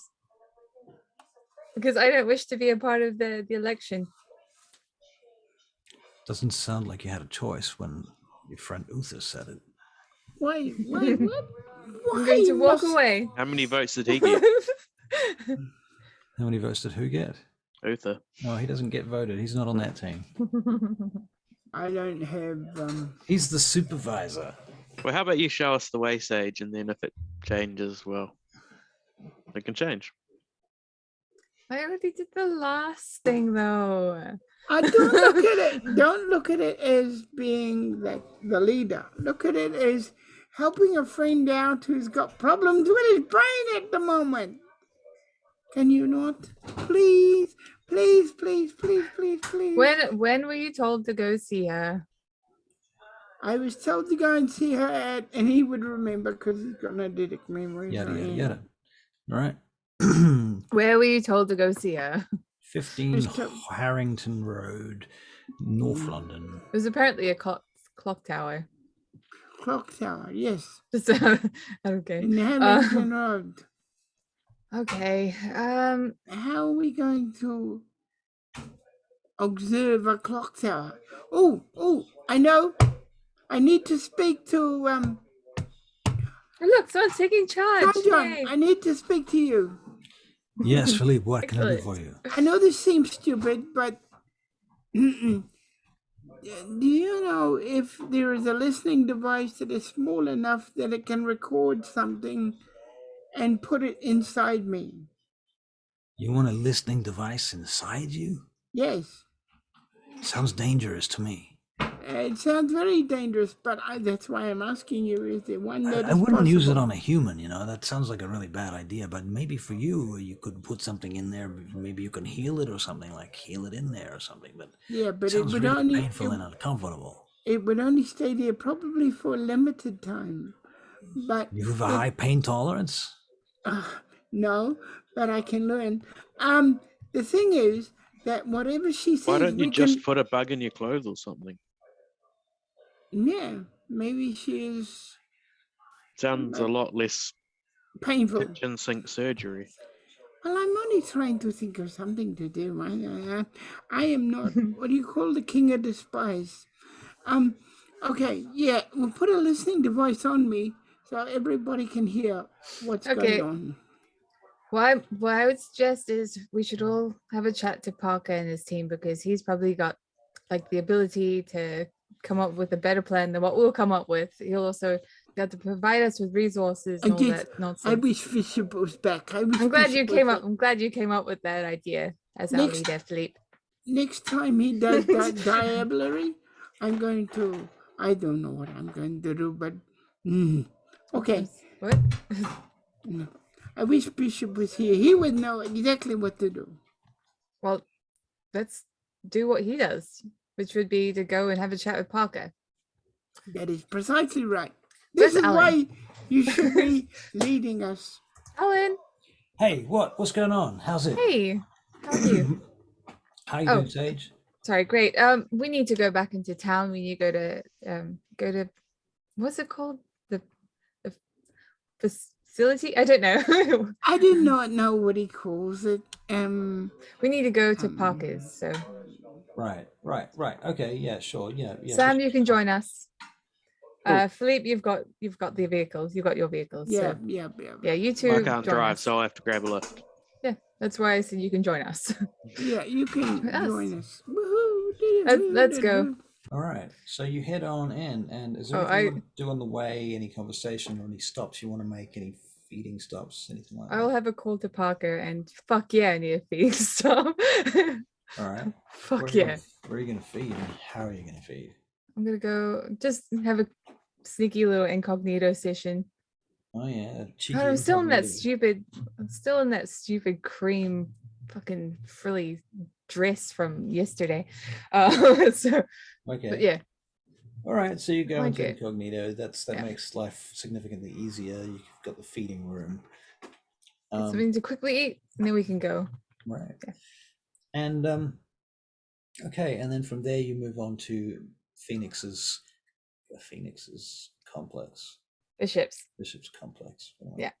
Because I don't wish to be a part of the election. Doesn't sound like you had a choice when your friend Uther said it. Wait, what? I'm going to walk must- away. How many votes did he get? How many votes did who get? Uther. No, he doesn't get voted. He's not on that team. I don't have. He's the supervisor. Well, how about you show us the way, Sage, and then if it changes, well, it can change. I already did the last thing though. Don't look at it. Don't look at it as being like the leader. Look at it as helping a friend out who's got problems with his brain at the moment. Can you not? Please, please, please, please, please, please. When were you told to go see her? I was told to go and see her at, and he would remember because he's got no eidetic memory. Yada, so yada, yeah. yada. All right. Where were you told to go see her? 15 Mr. Harrington Road, North London. It was apparently a clock tower. Clock tower, yes. Just okay. In Hamilton Road. Okay. How are we going to observe a clock tower? Oh, I know. I need to speak to Look, someone's taking charge. John. Yay. I need to speak to you. Yes, Philippe, what can I do Excellent. for you? I know this seems stupid, but do you know if there is a listening device that is small enough that it can record something and put it inside me? You want a listening device inside you? Yes. Sounds dangerous to me. It sounds very dangerous, but that's why I'm asking you, is there one that I is wouldn't use it possible? on a human, you know. That sounds like a really bad idea, but maybe for you, you could put something in there. Maybe you can heal it or something, like heal it in there or something. But Yeah, it but it sounds would really only painful and uncomfortable. it would only stay there probably for a limited time. But You have a high pain tolerance? no, but I can learn. The thing is that whatever she says, Why don't you we just can. put a bug in your clothes or something? Yeah, maybe she is Sounds a lot less painful. kitchen sink surgery. Well, I'm only trying to think of something to do. I am not. What do you call the king of the spies? Okay, yeah, we'll put a listening device on me so everybody can hear what's Okay. going on. What I would suggest is we should all have a chat to Parker and his team because he's probably got like the ability to come up with a better plan than what we'll come up with. He'll also got to provide us with resources and all Indeed, that nonsense. I wish Bishop was back. I'm glad you Bishop was came back. up. I'm glad you came up with that idea as our Next- leader, Philippe. Next time he does that diablerie, I'm going to. I don't know what I'm going to do, but okay. What? I wish Bishop was here. He would know exactly what to do. Well, let's do what he does, which would be to go and have a chat with Parker. That is precisely right. This Where's is Alan? why you should be leading us. Alan, Hey, what's going on? How's it? hey, how are you? How you Oh. doing, Sage? Sorry, great. We need to go back into town. We need to go to what's it called? The facility? I don't know. I do not know what he calls it. We need to go to Parker's. So Right. Okay, yeah, sure. Yeah. Sam, you can join us. Cool. Philippe, you've got the vehicles. You've got your vehicles. Yeah, So yeah. you two. I can't join drive, us. so I have to grab a lift. Yeah, that's why I said you can join us. Yeah, you can Yes. join us. Woohoo! Let's go. All right. So you head on in, and is there Oh, anything you want to do on the way? Any conversation or any stops you want to make? Any feeding stops? Anything like that? I'll have a call to Parker and fuck yeah, I need a feeding stop. All right. Fuck yeah. Where are you going to feed, and how are you going to feed? I'm gonna go just have a sneaky little incognito session. Oh yeah. God, I'm still in that stupid cream fucking frilly dress from yesterday. So, Okay. but yeah, All right, so you go like into it. incognito. That Yeah. makes life significantly easier. You've got the feeding room. Get something to quickly eat, and then we can go. Right. Yeah. And okay, and then from there you move on to Phoenix's complex. Bishop's complex. Yeah.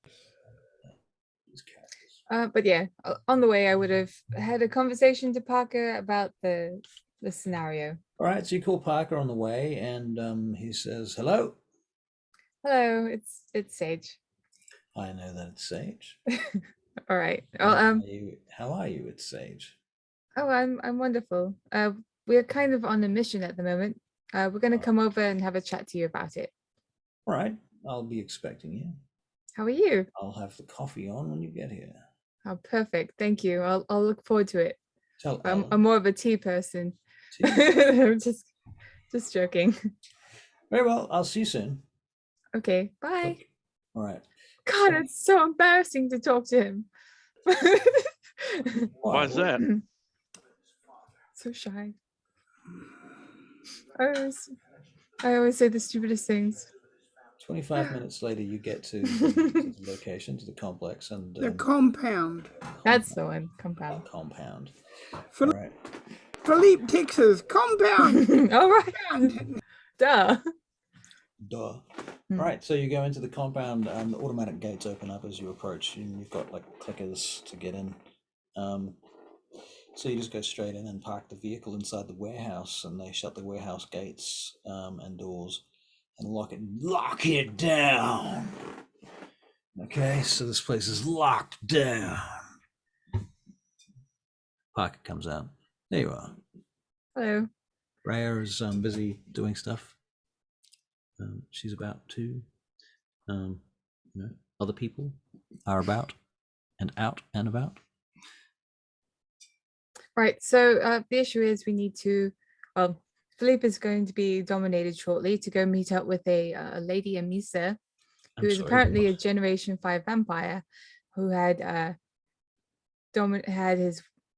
These characters. But yeah, on the way I would have had a conversation to Parker about the scenario. All right, so you call Parker on the way, and he says, "Hello." Hello, it's Sage. I know that it's Sage. All right. How are you? It's Sage. Oh, I'm wonderful. We're kind of on a mission at the moment. We're going to come over and have a chat to you about it. All right, I'll be expecting you. How are you? I'll have the coffee on when you get here. Oh, perfect. Thank you. I'll look forward to it. Tell I'm Ellen. more of a tea person. Tea? I'm just joking. Very well. I'll see you soon. Okay, bye. All right. God, it's so embarrassing to talk to him. Why is that? So shy. I always say the stupidest things. 25 minutes later, you get to the location, to the complex, and The compound. That's the one. Compound. Compound. All Phil- right. Philippe Texas compound. All right. Duh. All right, so you go into the compound, and the automatic gates open up as you approach, and you've got like clickers to get in. So you just go straight in and park the vehicle inside the warehouse, and they shut the warehouse gates and doors and lock it down. Okay, so this place is locked down. Parker comes out. There you are. Hello. Rhea is busy doing stuff. She's about to. Other people are about and out and about. Right. So the issue is we need to. Well, Philippe is going to be dominated shortly to go meet up with a lady Amisa, who is apparently a Generation 5 vampire, who had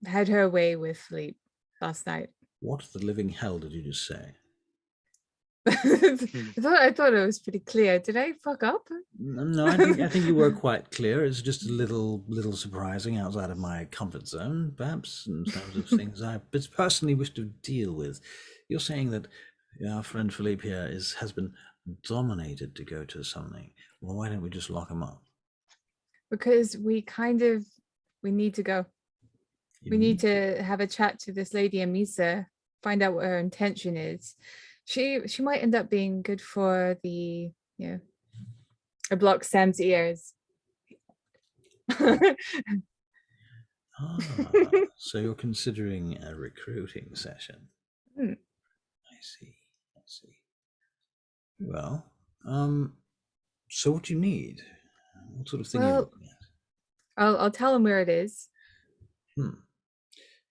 had her way with Philippe last night. What the living hell did you just say? I thought it was pretty clear. Did I fuck up? No, I think you were quite clear. It's just a little surprising, outside of my comfort zone, perhaps, in terms of things I personally wish to deal with. You're saying that our friend Philippe here has been dominated to go to something. Well, why don't we just lock him up? Because we need to go. We need to have a chat to this lady Amisa, find out what her intention is. She might end up being good for the, block Sam's ears. So you're considering a recruiting session. I see. Well, so what do you need? What sort of thing are you looking at? I'll tell him where it is.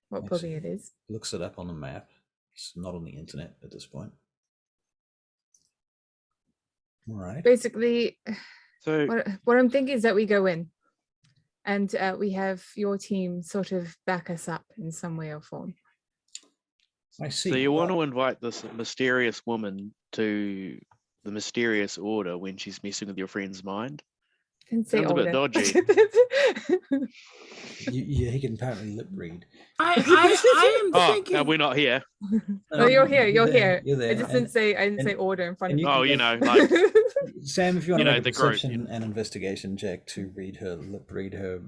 What I building see. it is. Looks it up on the map. It's not on the internet at this point. All right. Basically, So what I'm thinking is that we go in and we have your team sort of back us up in some way or form. I see. So you want to invite this mysterious woman to the mysterious order when she's messing with your friend's mind? Can say Sounds a bit dodgy. He can apparently lip read. I am thinking. No, we're not here. Oh, you're here. You're there, here. you're there. I just didn't say order in front of you. Oh, like Sam, if you want to make a the perception and investigation check to read her lip read her.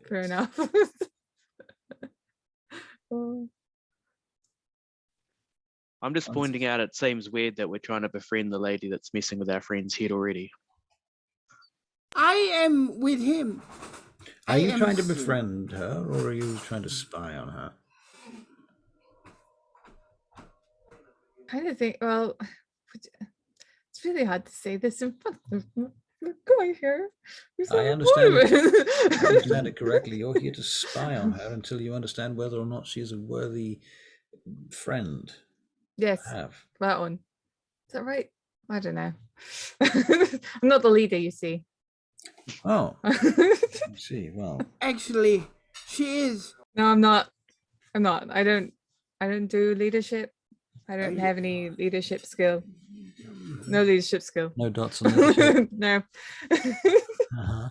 Fair enough. Oh. I'm just pointing out it seems weird that we're trying to befriend the lady that's messing with our friend's head already. I am with him. Are you trying to befriend her, or are you trying to spy on her? Kind of think. Well, it's really hard to say this in front of them. Going here. I understand it correctly. You're here to spy on her until you understand whether or not she's a worthy friend. Yes, Have. that one. Is that right? I don't know. I'm not the leader, you see. Oh, I see. Well, Actually, she is. No, I'm not. I'm not. I don't do leadership. I don't you- have any leadership skill. No leadership skill. no dots on leadership. No. Uh-huh.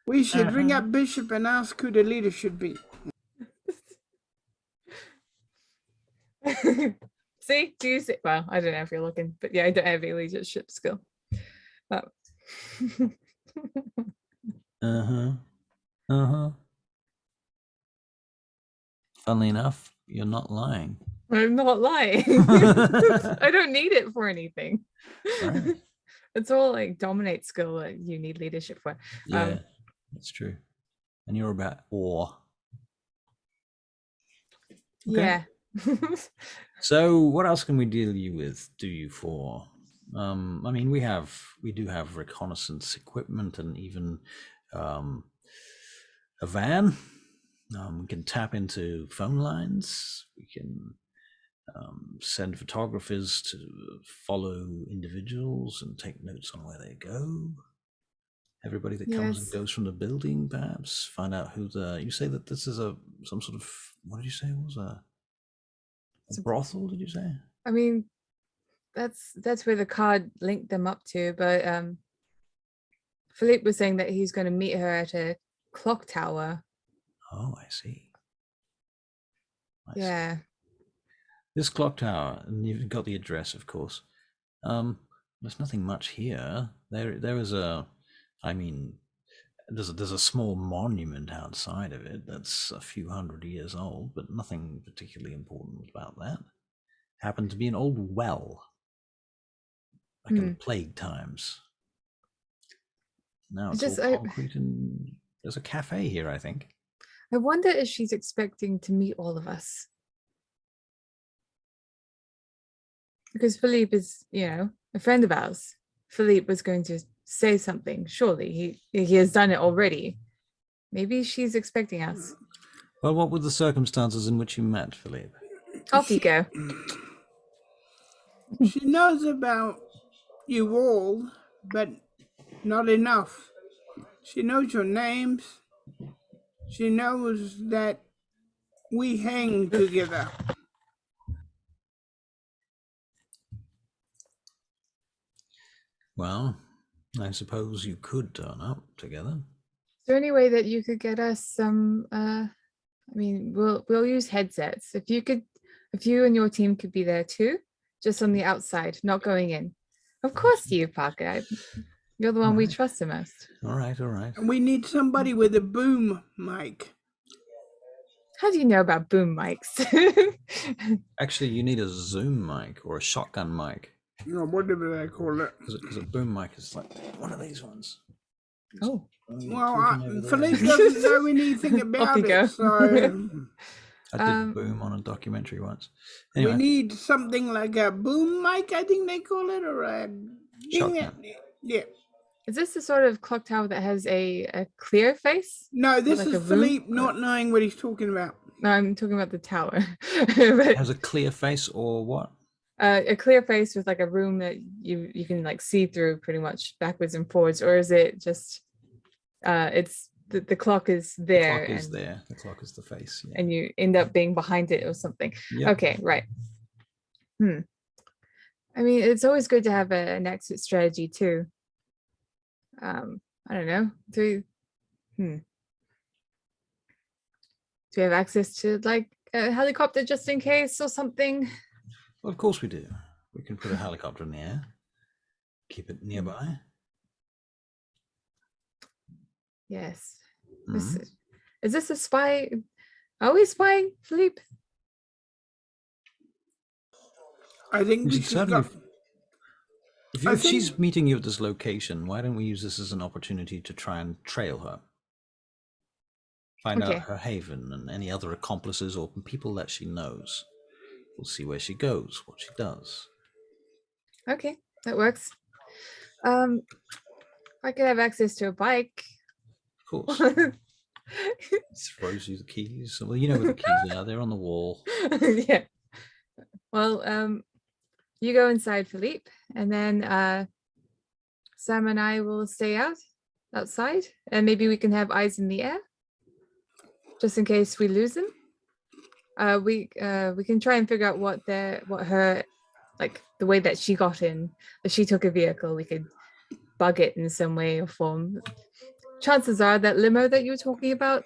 We should ring Uh-huh. up Bishop and ask who the leader should be. See, do you see? Well, I don't know if you're looking, but yeah, I don't have any leadership skill. But Uh-huh. Uh-huh. Funnily enough, you're not lying. I'm not lying. I don't need it for anything. Right. It's all like dominate skill that you need leadership for. Yeah, that's true. And you're about awe. Okay. Yeah. So what else can we do you for? I mean, we do have reconnaissance equipment and even a van. We can tap into phone lines. We can send photographers to follow individuals and take notes on where they go. Everybody that comes and Yes. goes from the building, perhaps find out who you say that this is some sort of, what did you say it was, a brothel, did you say? I mean, that's where the card linked them up to, but Philippe was saying that he's going to meet her at a clock tower. Oh, I see. Yeah. This clock tower, and you've got the address, of course. There's nothing much here. There is there's a small monument outside of it that's a few hundred years old, but nothing particularly important about that. Happened to be an old well, like in the plague times. Now it's all concrete, and there's a cafe here, I think. I wonder if she's expecting to meet all of us. Because Philippe is, a friend of ours. Philippe was going to say something. Surely he has done it already. Maybe she's expecting us. Well, what were the circumstances in which you met, Philippe? Off you go. She knows about you all, but not enough. She knows your names. She knows that we hang together. Well, I suppose you could turn up together. Is there any way that you could get us some we'll use headsets. If you and your team could be there too, just on the outside, not going in. Of course you, Parker. You're the one we trust the most. All right. And we need somebody with a boom mic. How do you know about boom mics? Actually, you need a zoom mic or a shotgun mic. Whatever they call it. Because a boom mic is like one of these ones. Oh. Well, Philippe doesn't know anything about it, so... I did boom on a documentary once. Anyway. We need something like a boom mic, I think they call it, or a... Shotgun. Yeah. Is this the sort of clock tower that has a clear face? No, this like is Philippe not knowing what he's talking about. No, I'm talking about the tower. It has a clear face or what? A clear face with like a room that you can like see through pretty much backwards and forwards, or is it just it's the clock is there? The clock is there. The clock is the face. Yeah. And you end up being behind it or something. Yep. Okay, right. I mean, it's always good to have an exit strategy too. I don't know. Do we have access to like a helicopter just in case or something? Well, of course we do. We can put a helicopter in the air. Keep it nearby. Yes. Is this a spy? Are we spying, Philippe? I think we certainly. If she's meeting you at this location, why don't we use this as an opportunity to try and trail her? Find out her haven and any other accomplices or people that she knows. We'll see where she goes, what she does. Okay, that works. I could have access to a bike. Of course. Throws you the keys. Well, you know where the keys are. They're on the wall. Yeah. Well, you go inside, Philippe, and then Sam and I will stay out. outside, and maybe we can have eyes in the air, just in case we lose him. We can try and figure out what her, like the way that she got in. If she took a vehicle, we could bug it in some way or form. Chances are that limo that you were talking about,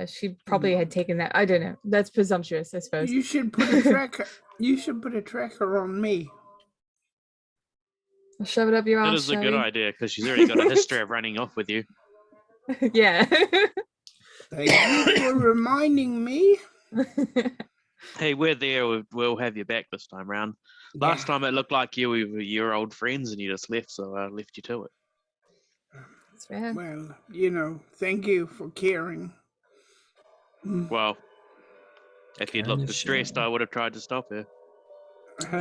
she probably had taken that. I don't know. That's presumptuous, I suppose. You should put a tracker. You should put a tracker on me. I'll shove it up your That ass. is a good idea because she's already got a history of running off with you. Yeah. Thank you for reminding me. Hey, we're there. We'll have you back this time round. Last time it looked like you were your old friends and you just left, so I left you to it. That's fair. Well, thank you for caring. Well, if you'd Caring looked is distressed, sharing. I would have tried to stop her.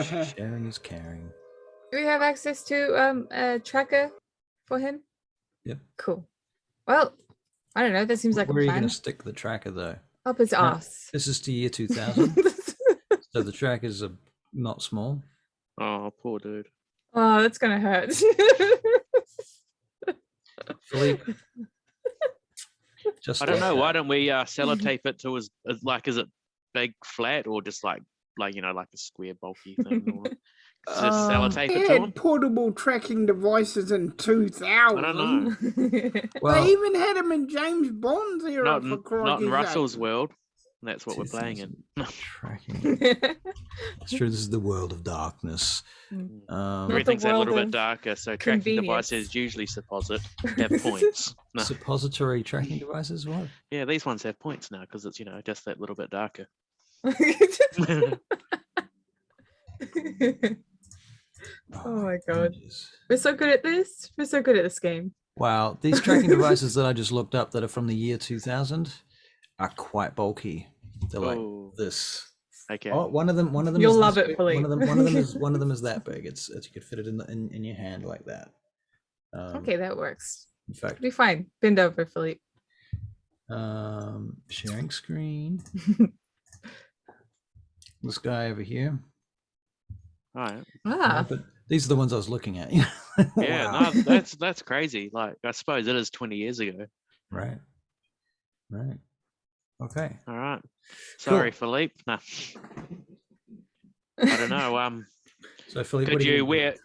Sharing is caring. Do we have access to a tracker for him? Yep. Cool. Well, I don't know. That seems like Where a are you plan. going to stick the tracker, though? Up his Now, ass. This is to year 2000, so the trackers are not small. Oh, poor dude. Oh, that's gonna hurt. Philippe, just I don't know. Why don't we sellotape it to his like? Is it big, flat, or just like like a square, bulky thing? Or just sellotape They it to him? had portable tracking devices in 2000. I don't know. Well, They even had them in James Bond's era, Not for in crikey's Russell's sake. world. That's what we're playing in. 2000 tracking. It's true. This is the world of darkness. Everything's a world little bit of darker, so tracking convenience. devices usually have points. No. Suppository tracking devices. What? Yeah, these ones have points now because it's just that little bit darker. Oh my god. goodness. We're so good at this. We're so good at this game. Wow, these tracking devices that I just looked up that are from the year 2000 are quite bulky. They're like Oh. this. Okay. Oh, one of them. You'll is love this it, big. Philippe. One of them is that big. It's you could fit it in your hand like that. Okay, that works. In fact, Be fine. Bend over, Philippe. sharing screen. This guy over here. All right. Ah, But these are the ones I was looking at. Yeah, Wow. no, that's crazy. Like, I suppose it is 20 years ago. Right. Okay. All right. Sorry, Philippe. No. I don't know. So Philippe, Could what are you gonna wear- do?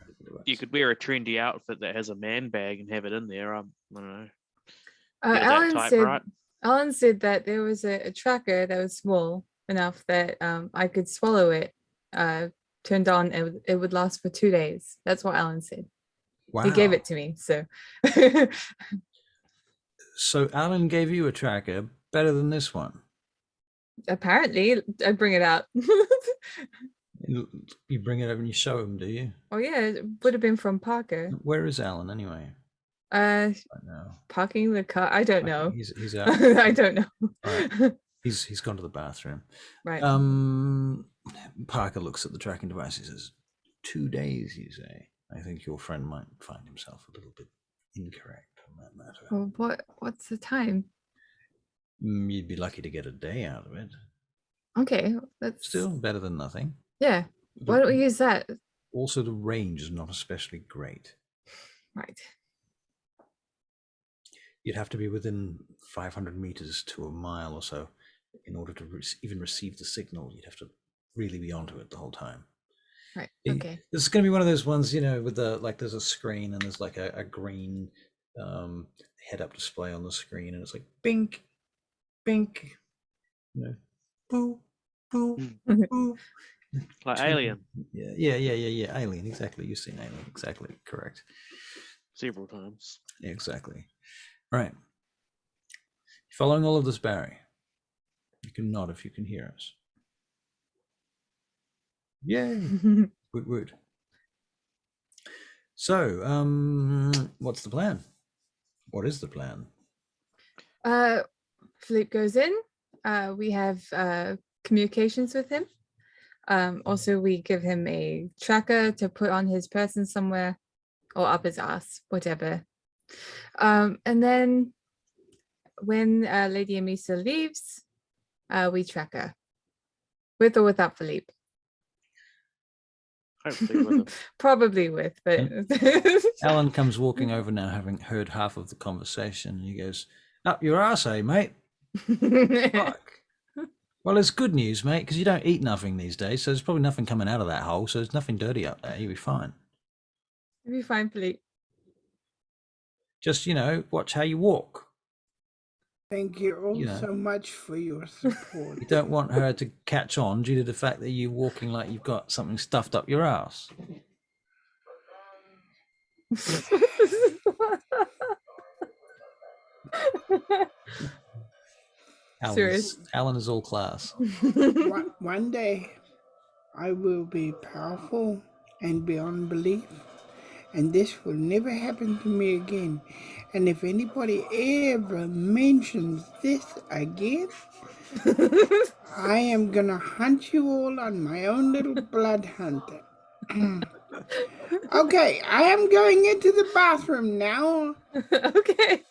You could wear a trendy outfit that has a man bag and have it in there. I don't know. uh, Get it that Alan tight, said. right? Alan said that there was a tracker that was small enough that I could swallow it. Turned on, it would last for 2 days. That's what Alan said. Wow. He gave it to me. So So Alan gave you a tracker better than this one. apparently, I bring it out. You bring it over and you show him, do you? Oh yeah, it would have been from Parker. Where is Alan anyway? Uh, Right now. parking the car. I don't know. He's out. I don't know. Right. He's gone to the bathroom. Right. Parker looks at the tracking device. He says, 2 days, you say. I think your friend might find himself a little bit incorrect on that matter. Well, what's the time? You'd be lucky to get a day out of it. Okay, that's Still better than nothing. yeah. Why don't we use that? Also, the range is not especially great. Right. You'd have to be within 500 meters to a mile or so in order to even receive the signal. You'd have to really be onto it the whole time. Right. It- Okay. This is going to be one of those ones, with there's a screen and there's like a green head-up display on the screen, and it's like bink, bink, boo, boo, boo. Like Alien, Yeah. Alien, exactly. You've seen Alien, exactly, correct. several times. Yeah, exactly. Right. Following all of this, Barry. You can nod if you can hear us. Yay. Woot woot. So, what's the plan? What is the plan? Philippe goes in. We have communications with him. Also, we give him a tracker to put on his person somewhere or up his ass, whatever. And then when Lady Amisa leaves, we track her with or without Philippe. Hopefully with him. Probably with, but Alan comes walking over now, having heard half of the conversation. He goes, "Up your arse, eh, mate? Fuck. Well, it's good news, mate, because you don't eat nothing these days, so there's probably nothing coming out of that hole, so there's nothing dirty up there. You'll be fine. You'll be fine, Philippe. Just, watch how you walk. Thank you all Yeah. so much for your support. You don't want her to catch on due to the fact that you're walking like you've got something stuffed up your ass. Serious. Alan is all class. One day, I will be powerful and beyond belief, and this will never happen to me again. And if anybody ever mentions this again, I am gonna hunt you all on my own little blood hunt. Okay, I am going into the bathroom now. Okay.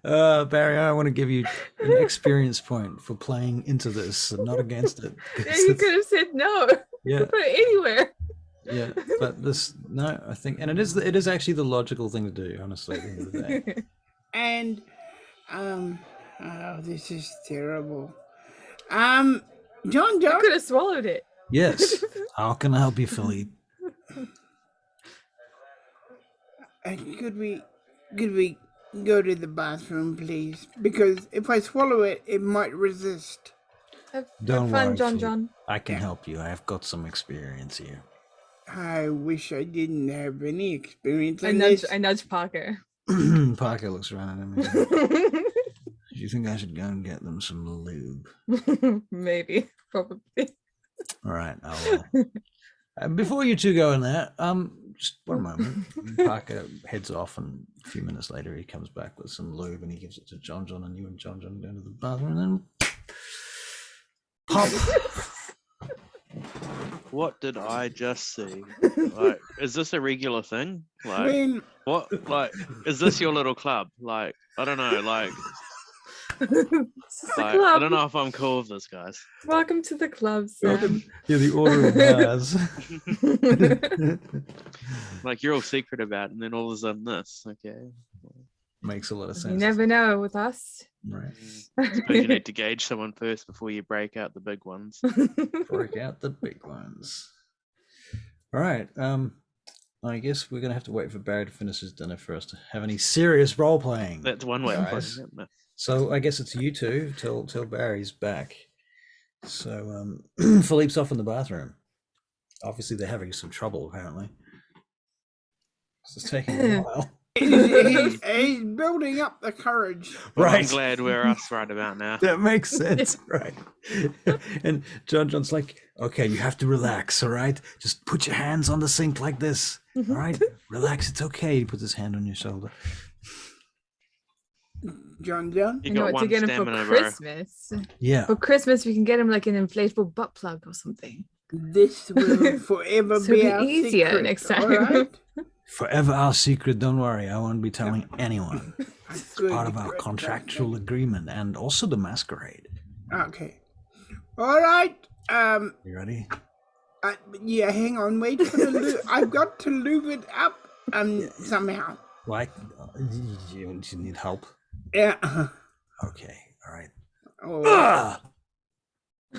Barry, I want to give you an experience point for playing into this and not against it. Yeah, you could have said no. You Yeah. could put it anywhere. Yeah, but I think, and it is actually the logical thing to do, honestly, at the end of the day. And oh, this is terrible. John, You could have swallowed it. Yes. How can I help you, Philippe? could we go to the bathroom, please? Because if I swallow it, it might resist. Have Don't fun, worry, John. Philippe. John. I can help you. I've got some experience here. I wish I didn't have any experience I in this. nudge Parker. Parker looks around at me. Do you think I should go and get them some lube? Maybe, probably. All right, I'll. Before you two go in there, just one moment. Parker heads off, and a few minutes later, he comes back with some lube, and he gives it to John, and you and John go to the bathroom, and then pop. What did I just see? Like, is this a regular thing? Like, When what? Like, is this your little club? Like, I don't know. Like, This is the I club. don't know if I'm cool with this, guys. Welcome to the club, Sam. You're the order of bars. Like, you're all secret about it, and then all of a sudden this. Okay. Makes a lot of sense. You never know with us. Right. I suppose you need to gauge someone first before you break out the big ones. Break out the big ones. All right. I guess we're gonna have to wait for Barry to finish his dinner for us to have any serious role playing. That's one way of Guys. putting it. So I guess it's you two till Barry's back. So Philippe's off in the bathroom. Obviously they're having some trouble apparently. It's taking a while. he's building up the courage. Well, I'm Right. glad we're us right about now. That makes sense, right? And John's like, okay, you have to relax, all right? Just put your hands on the sink like this, all right? Relax, it's okay. He puts his hand on your shoulder. John, You You know got what to one get him for stamina, bro. Christmas? Yeah. For Christmas, we can get him like an inflatable butt plug or something. this will forever So be it'll our be easier secret, next time. all right? Forever our secret, don't worry. I won't be telling anyone. Good, Part of our good, contractual agreement and also the masquerade. Okay. All right. You ready? Yeah, hang on. Wait for the lube. I've got to lube it up somehow. Like, you need help? Yeah. Okay, all right. Oh. Ah!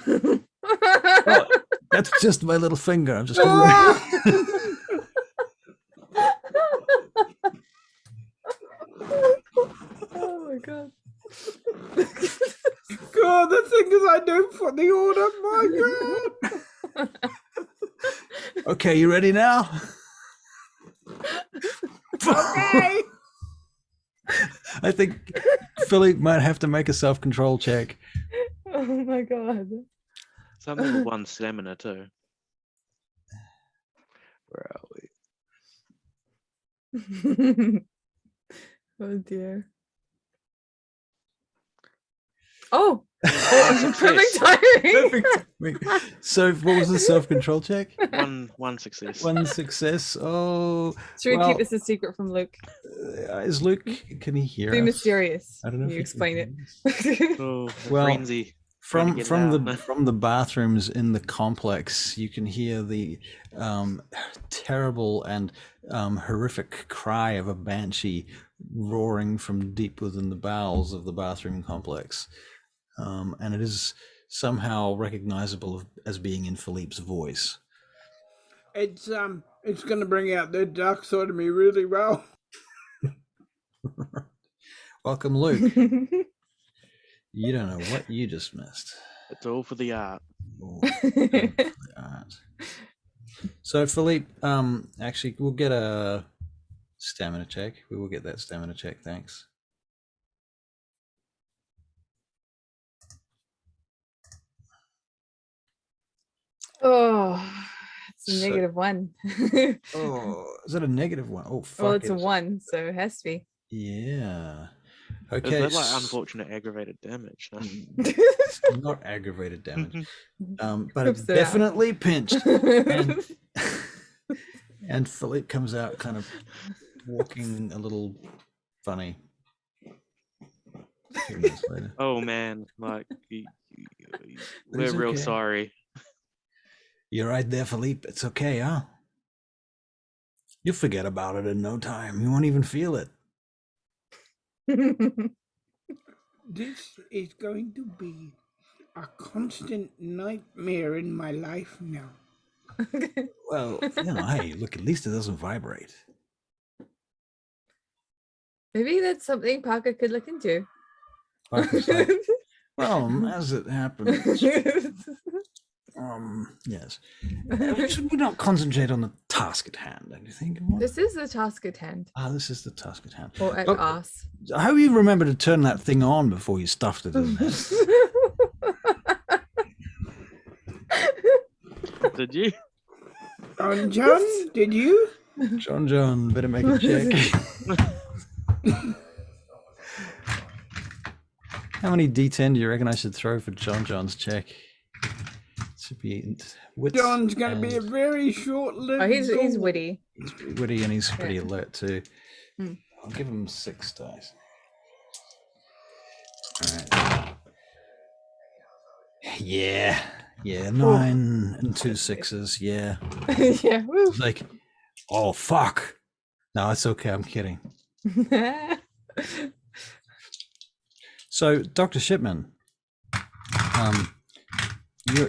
Oh, that's just my little finger. I'm just gonna... Ah! Oh my god. God, the things I do for the order, my God. Okay, you ready now? Okay. I think Philip might have to make a self-control check. Oh my god. Something with one stamina too. Where are we? Oh dear. Oh, Success. perfect timing. Perfect. So what was the self-control check? One success. One success. Oh, Should we well, keep this a secret from Luke? is Luke, can he hear Be us? mysterious. I don't know if You he explain can it. Oh, Well, frenzy. Trying to From get it out. from the bathrooms in the complex, you can hear the terrible and horrific cry of a banshee roaring from deep within the bowels of the bathroom complex, and it is somehow recognizable as being in Philippe's voice. It's gonna bring out the dark side of me really well. Welcome, Luke. You don't know what you just missed. It's all for the art. Oh, good for the art. So Philippe, actually, we'll get a stamina check. We will get that stamina check. Thanks. Oh, it's a So- -1. Oh, is that a -1? Oh, fuck. Well, it's a it. 1, so it has to be. Yeah. Is Okay. that like unfortunate aggravated damage? No? Not aggravated damage, but Hope it's so. definitely pinched. And, and Philippe comes out kind of walking a little funny. A few minutes later. Oh man, like we're It's real okay. sorry. You're right there, Philippe. It's okay, huh? You'll forget about it in no time. You won't even feel it. This is going to be a constant nightmare in my life now. Well, hey, look, at least it doesn't vibrate. Maybe that's something Parker could look into. Parker's like, well, as it happens, yes. Should we not concentrate on the task at hand, don't you think? This is the task at hand. This is the task at hand. Or at Oh. us. I hope you remember to turn that thing on before you stuffed it in there. Did you? John, did you? John, better make a check. How many D10 do you reckon I should throw for John's check? Should be wits. John's gonna be a and- very short-lived. Oh, he's goal. witty. He's pretty witty and he's pretty Yeah. alert too. Hmm. I'll give him 6 dice. All right. Yeah, 9 and 2 6s. Yeah. Yeah. Woo. It's like, oh fuck. No, it's okay. I'm kidding. So, Dr. Shipman,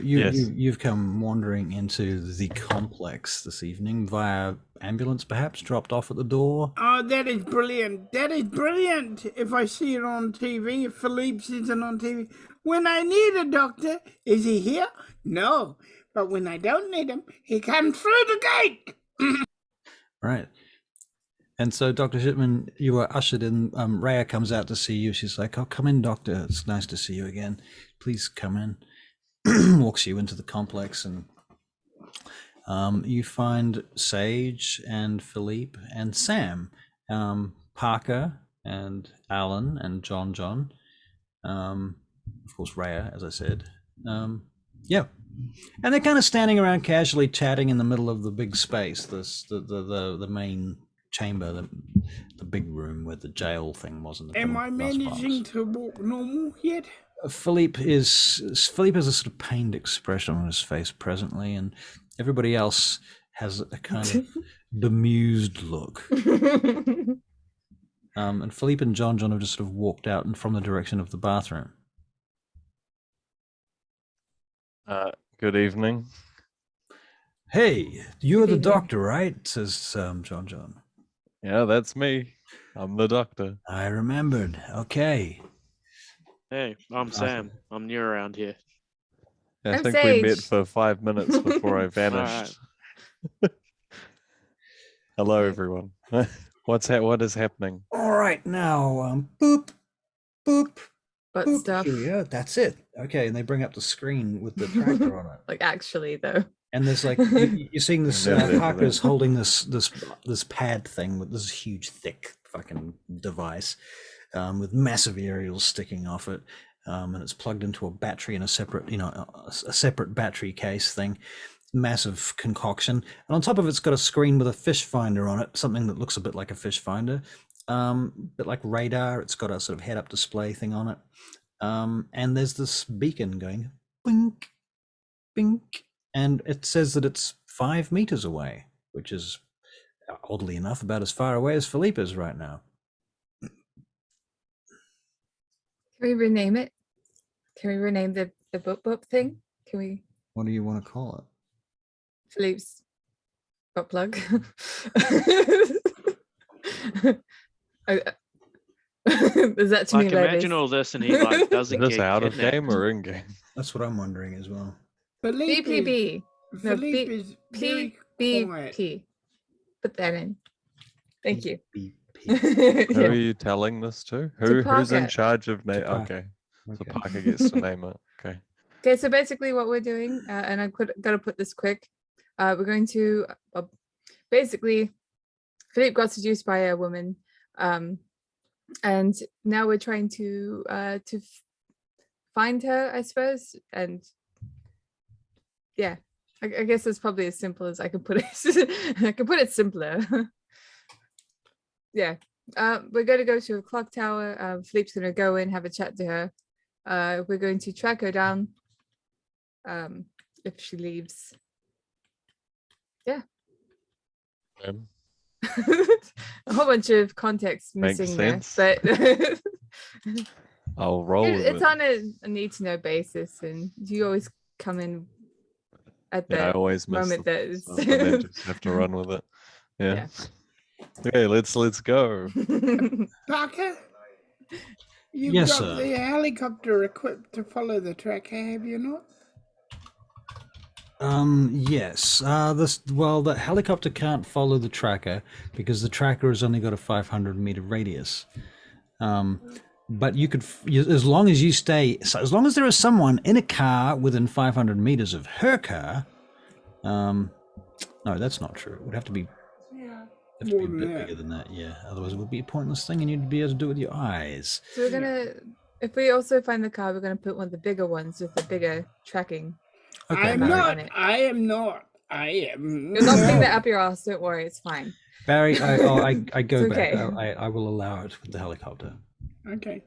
Yes. you've come wandering into the complex this evening via ambulance, perhaps dropped off at the door. Oh, that is brilliant. That is brilliant. If I see it on TV, if Philippe's isn't on TV. When I need a doctor, is he here? No. But when I don't need him, he comes through the gate. Right. And so, Dr. Shipman, you were ushered in. Rhea comes out to see you. She's like, oh, come in, doctor. It's nice to see you again. Please come in. Walks you into the complex, and you find Sage and Philippe and Sam, Parker and Alan and John. Of course, Rhea, as I said. Yeah. And they're kind of standing around casually chatting in the middle of the big space, the main chamber, the big room where the jail thing was. Am I managing to walk normal yet? Philippe has a sort of pained expression on his face presently, and everybody else has a kind of bemused look. And Philippe and John have just sort of walked out and from the direction of the bathroom. Good evening. Hey, you're the evening. doctor, right? Says John. Yeah, that's me. I'm the doctor. I remembered. Okay. Hey, I'm Sam. I'm new around here. I I'm think we met Sage. for 5 minutes before I vanished. Hello, everyone. What is happening? All right, now, boop, boop, But boop. stuff. Here we go. That's it. Okay, and they bring up the screen with the tracker on it. Like actually though. And there's like you're seeing this Parker's holding this pad thing with this huge thick fucking device with massive aerials sticking off it, and it's plugged into a battery in a separate a separate battery case thing, massive concoction, and on top of it's got a screen with a fish finder on it, something that looks a bit like a fish finder, bit like radar. It's got a sort of head-up display thing on it. And there's this beacon going bink, bink, and it says that it's 5 meters away, which is oddly enough about as far away as Philippe is right now. Can we rename it? Can we rename the boop boop thing? Can we? What do you want to call it? Philippe's butt plug. Is that too Like many imagine letters? all this and he like doesn't Is this get out of kidnapped. game or in game? That's what I'm wondering as well. Philippe is, BPB. No, Philippe is very quiet. PBP. Put that in. Thank you. BP. Who are you telling this to? Who's in Parker. charge of name? Parker. Okay, so Okay. Parker gets to name it. Okay. Okay, so basically what we're doing, and I got to put this quick. We're going to basically, Philippe got seduced by a woman, and now we're trying to find her, I suppose. And yeah, I guess it's probably as simple as I can put it. I can put it simpler. Yeah, we're going to go to a clock tower. Philippe's going to go in, have a chat to her. We're going to track her down if she leaves. Yeah. A whole bunch of context Makes missing there, sense. but I'll roll with it's it. on a need to know basis, and you always come in at the Yeah, I always miss moment that is. stuff and then just have to run with it. Yeah. Okay, let's go. Parker, you've Yes, got sir. the helicopter equipped to follow the tracker, have you not? Yes. The helicopter can't follow the tracker because the tracker has only got a 500-meter radius. But you could, as long as you stay, so as long as there is someone in a car within 500 meters of her car. No, that's not true. It would have to be. Have to be a More than bit that. bigger than that, yeah. Otherwise, it would be a pointless thing, and you'd be able to do it with your eyes. So we're gonna, if we also find the car, we're gonna put one of the bigger ones with the bigger tracking. Okay, I'm Barry. not. it. I am not. I am. You're not putting that no. up your ass. Don't worry, it's fine. Barry, I go It's back. okay. I will allow it with the helicopter. Okay.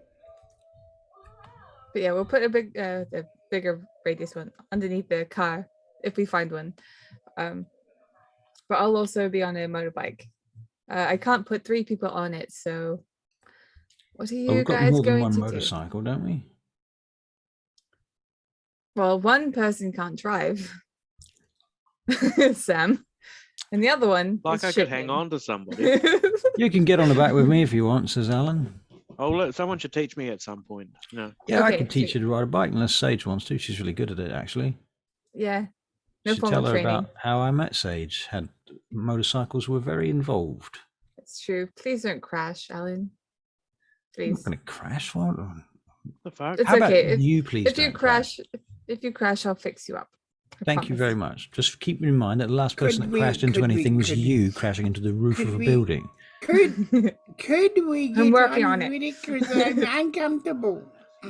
But yeah, we'll put a the bigger radius one underneath the car if we find one. But I'll also be on a motorbike. I can't put 3 people on it, so what are Well, you we've got guys more than going one to do? motorcycle, don't we? Well, one person can't drive, Sam, and the other one Like is I could hang Shipman. on to somebody. You can get on the back with me if you want, says Alan. Oh, look, someone should teach me at some point. No. Yeah, I Okay, could teach sweet. you to ride a bike unless Sage wants to. She's really good at it, actually. Yeah, You no should formal tell her training. about how I met Sage. Had motorcycles were very involved. It's true. Please don't crash, Alan. I'm not Please. going to crash. What? The fuck? It's How okay. about you, please? If you don't crash, if you crash, I'll fix you up. I Thank you promise. very much. Just keep in mind that the last person Could that crashed we- into could we- anything was could- you crashing into the roof could of a we- building. Could we get I'm working on it. with it? Because I'm uncomfortable.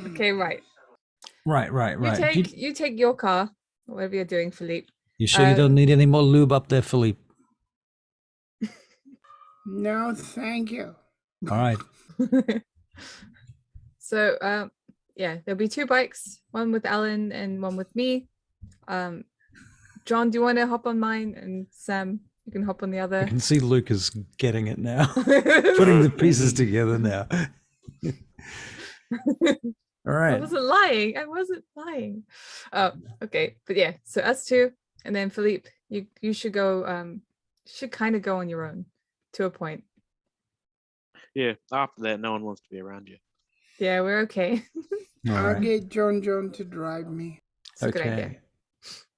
Okay, right. Right. You take your car, whatever you're doing, Philippe. You sure you don't need any more lube up there, Philippe? No, thank you. All right. So yeah, there'll be 2 bikes, one with Alan and one with me. John, do you want to hop on mine? And Sam, you can hop on the I other. can see Lucas getting it now, putting the pieces together now. All I right. wasn't lying. Oh, okay. But yeah, so us 2, and then Philippe, you should go. Should kind of go on your own to a point. Yeah, after that, no one wants to be around you. Yeah, we're okay. All I'll right. get John to drive me. It's a good idea. Okay.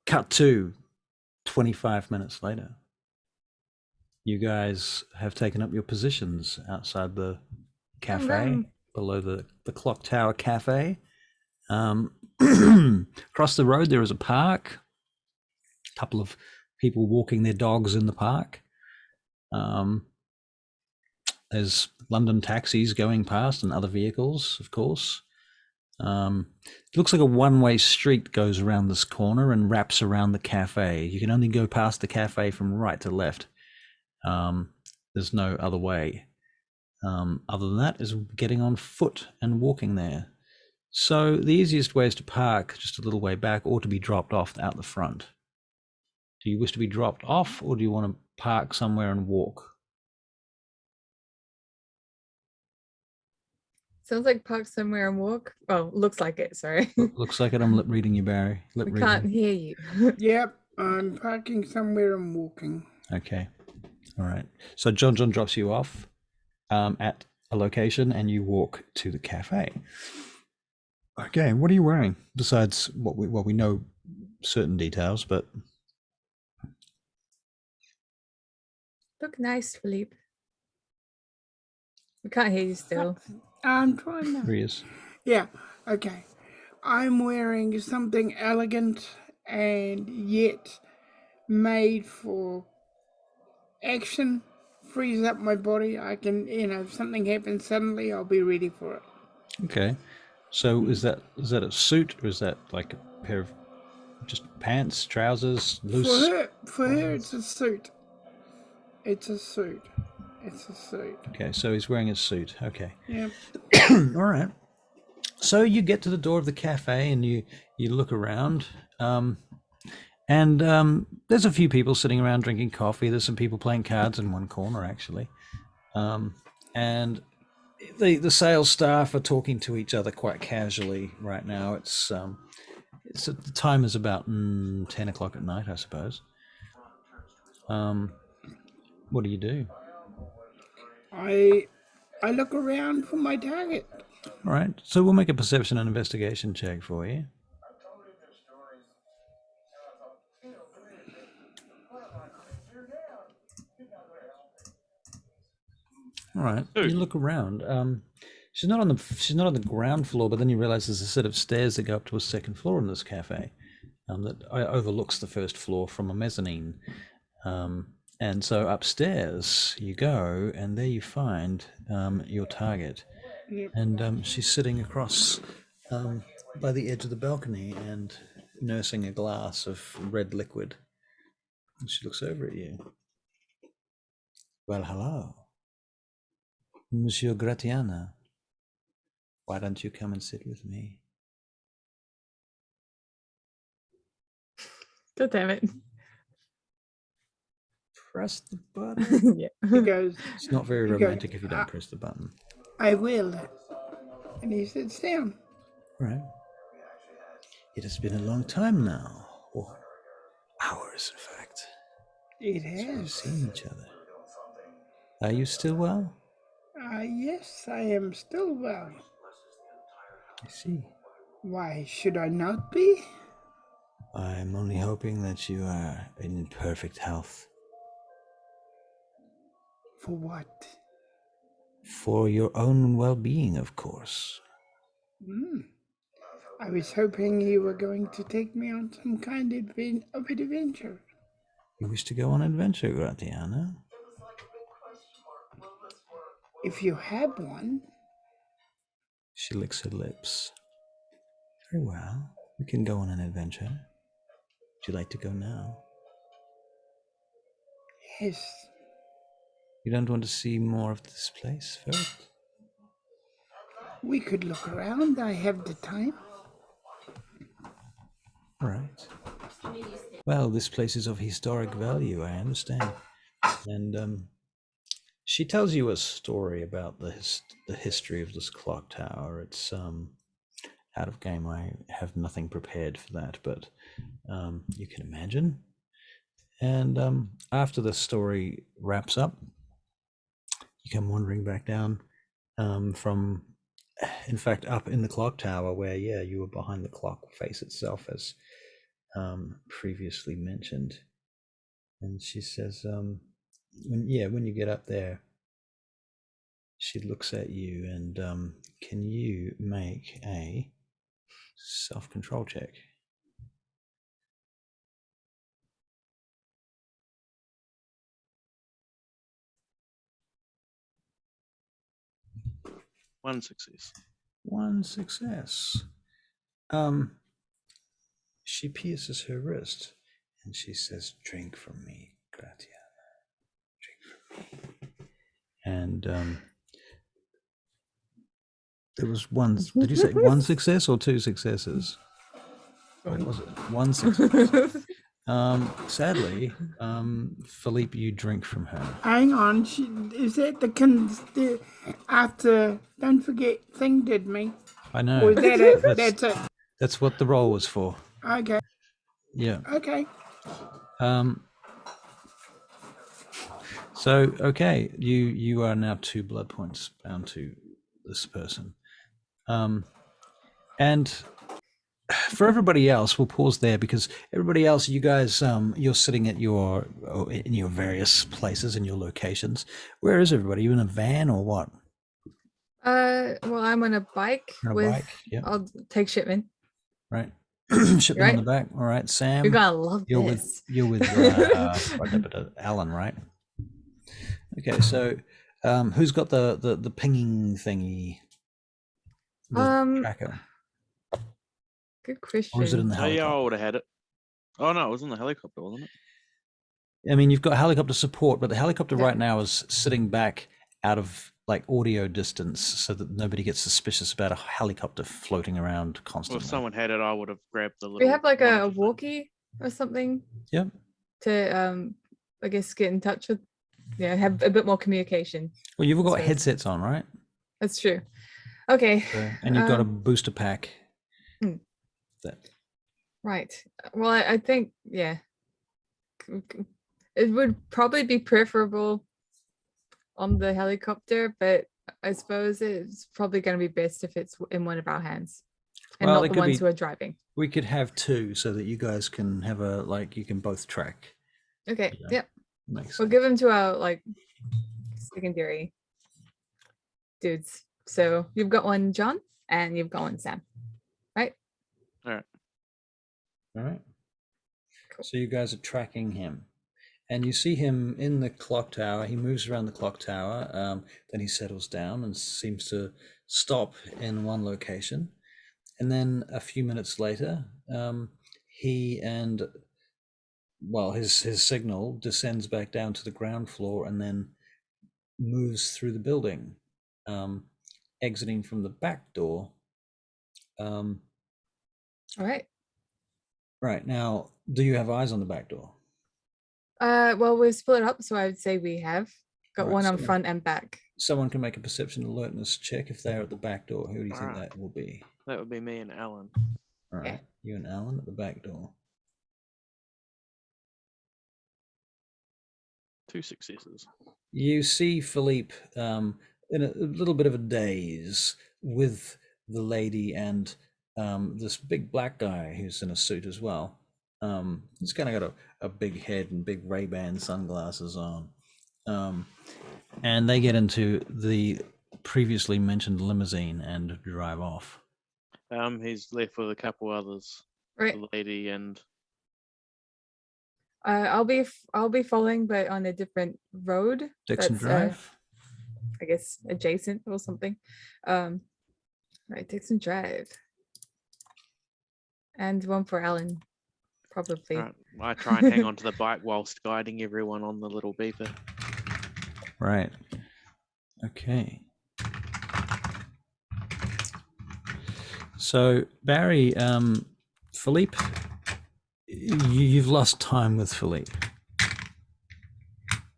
Cut to 25 minutes later. You guys have taken up your positions outside the cafe, Vroom. below the clock tower cafe. Across the road, there is a park. A couple of people walking their dogs in the park. There's London taxis going past and other vehicles, of course. It looks like a one-way street goes around this corner and wraps around the cafe. You can only go past the cafe from right to left. There's no other way. Other than that is getting on foot and walking there. So the easiest way is to park just a little way back or to be dropped off out the front. Do you wish to be dropped off or do you want to park somewhere and walk? Sounds like park somewhere and walk. Oh, looks like it. Sorry. Looks like it. I'm lip reading you, Barry. Lip We reading. can't hear you. Yep, I'm parking somewhere and walking. Okay. All right. So John drops you off at a location and you walk to the cafe. Okay. What are you wearing besides what we know certain details, but Look nice, Philippe. We can't hear you still. I'm trying to. here he is. Yeah, okay. I'm wearing something elegant and yet made for action. Frees up my body. I can, if something happens suddenly, I'll be ready for it. Okay. So is that a suit or is that like a pair of just pants, trousers, loose? For her, it's a suit. It's a suit. Okay, so he's wearing a suit. Okay. Yeah. All right. So you get to the door of the cafe and you look around, and there's a few people sitting around drinking coffee. There's some people playing cards in one corner actually, and the sales staff are talking to each other quite casually right now. It's the time is about 10 o'clock at night, I suppose. What do you do? I look around for my target. All right, so we'll make a perception and investigation check for you. All right, you look around. She's not on the ground floor, but then you realize there's a set of stairs that go up to a second floor in this cafe, that overlooks the first floor from a mezzanine. And so upstairs you go, and there you find your target. Yep. And she's sitting across by the edge of the balcony and nursing a glass of red liquid. And she looks over at you. Well, hello, Monsieur Gratiana. Why don't you come and sit with me? God damn it. Press the button. Yeah. He goes, It's not very He goes, romantic if you don't press the button. I will. And he sits down. Right. It has been a long time now. Or hours, in fact. It Since we've has. seen each other. Are you still well? Yes, I am still well. I see. Why should I not be? I'm only hoping that you are in perfect health. For what? For your own well-being, of course. I was hoping you were going to take me on some kind of adventure. You wish to go on an adventure, Gratiana? If you have one. She licks her lips. Very well. We can go on an adventure. Would you like to go now? Yes. You don't want to see more of this place first? We could look around. I have the time. All right. Well, this place is of historic value, I understand. And she tells you a story about the history of this clock tower. It's out of game. I have nothing prepared for that, but you can imagine. And after the story wraps up, you come wandering back down from, in fact, up in the clock tower where, you were behind the clock face itself, as previously mentioned. And she says, when you get up there, she looks at you and can you make a self-control check? One success. One success. She pierces her wrist and she says, "Drink from me, Gratiana. Drink from me." And There was one. Did you say one success or two successes? What One. was it? One success. Sadly, Philippe, you drink from her. Hang on, is that the after? Don't forget, thing did me. I know. Or is that it? That's, That's it. that's what the roll was for. Okay. Yeah. Okay. So okay, you are now 2 blood points bound to this person. And for everybody else, we'll pause there because everybody else, you guys, you're sitting at in your various places in your locations. Where is everybody? You in a van or what? Well, I'm on a bike On a with. bike, yeah. I'll take Shipman. Right. Shipment on Right. the back. All right, Sam. You're gonna love You're this. with Alan, right? Okay, so who's got the pinging thingy? The tracker. Good question. Or is it in the Oh helicopter? yeah, I would have had it. Oh no, it was in the helicopter, wasn't it? I mean, you've got helicopter support, but the helicopter Yeah. right now is sitting back out of like audio distance so that nobody gets suspicious about a helicopter floating around Well, constantly. if someone had it, I would have grabbed the little. We have like a monitor thing. walkie or something Yep. to I guess get in touch with. Yeah, have a bit more communication. Well, you've got So- headsets on, right? That's true. Okay. So, and you've got a booster pack. That Right. Well, I think, yeah. It would probably be preferable on the helicopter, but I suppose it's probably going to be best if it's in one of our hands and Well, it not the could ones be- who are driving. we could have 2 so that you guys can have you can both track. Okay. Yeah. Yep. Makes We'll sense. give them to our like secondary dudes. So you've got one, John, and you've got one, Sam. Right? All right. All right. Cool. So you guys are tracking him, and you see him in the clock tower. He moves around the clock tower. Then he settles down and seems to stop in one location, and then a few minutes later, he and his signal descends back down to the ground floor and then moves through the building, exiting from the back door. All right. Right now, do you have eyes on the back door? Well, we're split up, so I would say we have got Alright, one on so- front and back. Someone can make a perception alertness check if they're at the back door. Who do you think Alright. that will be? That would be me and Alan. All right, Okay. you and Alan at the back door. 2 successes. You see Philippe in a little bit of a daze with the lady and this big black guy who's in a suit as well. He's kind of got a big head and big Ray-Ban sunglasses on. And they get into the previously mentioned limousine and drive off. He's left with a couple others, Right. the lady and I'll be following, but on a different road. Dixon that's, Drive. I guess adjacent or something. Right, Dixon Drive. And one for Alan, probably. right, I try and hang on to the bike whilst guiding everyone on the little beeper. Right. Okay. So Barry, Philippe, you've lost time with Philippe.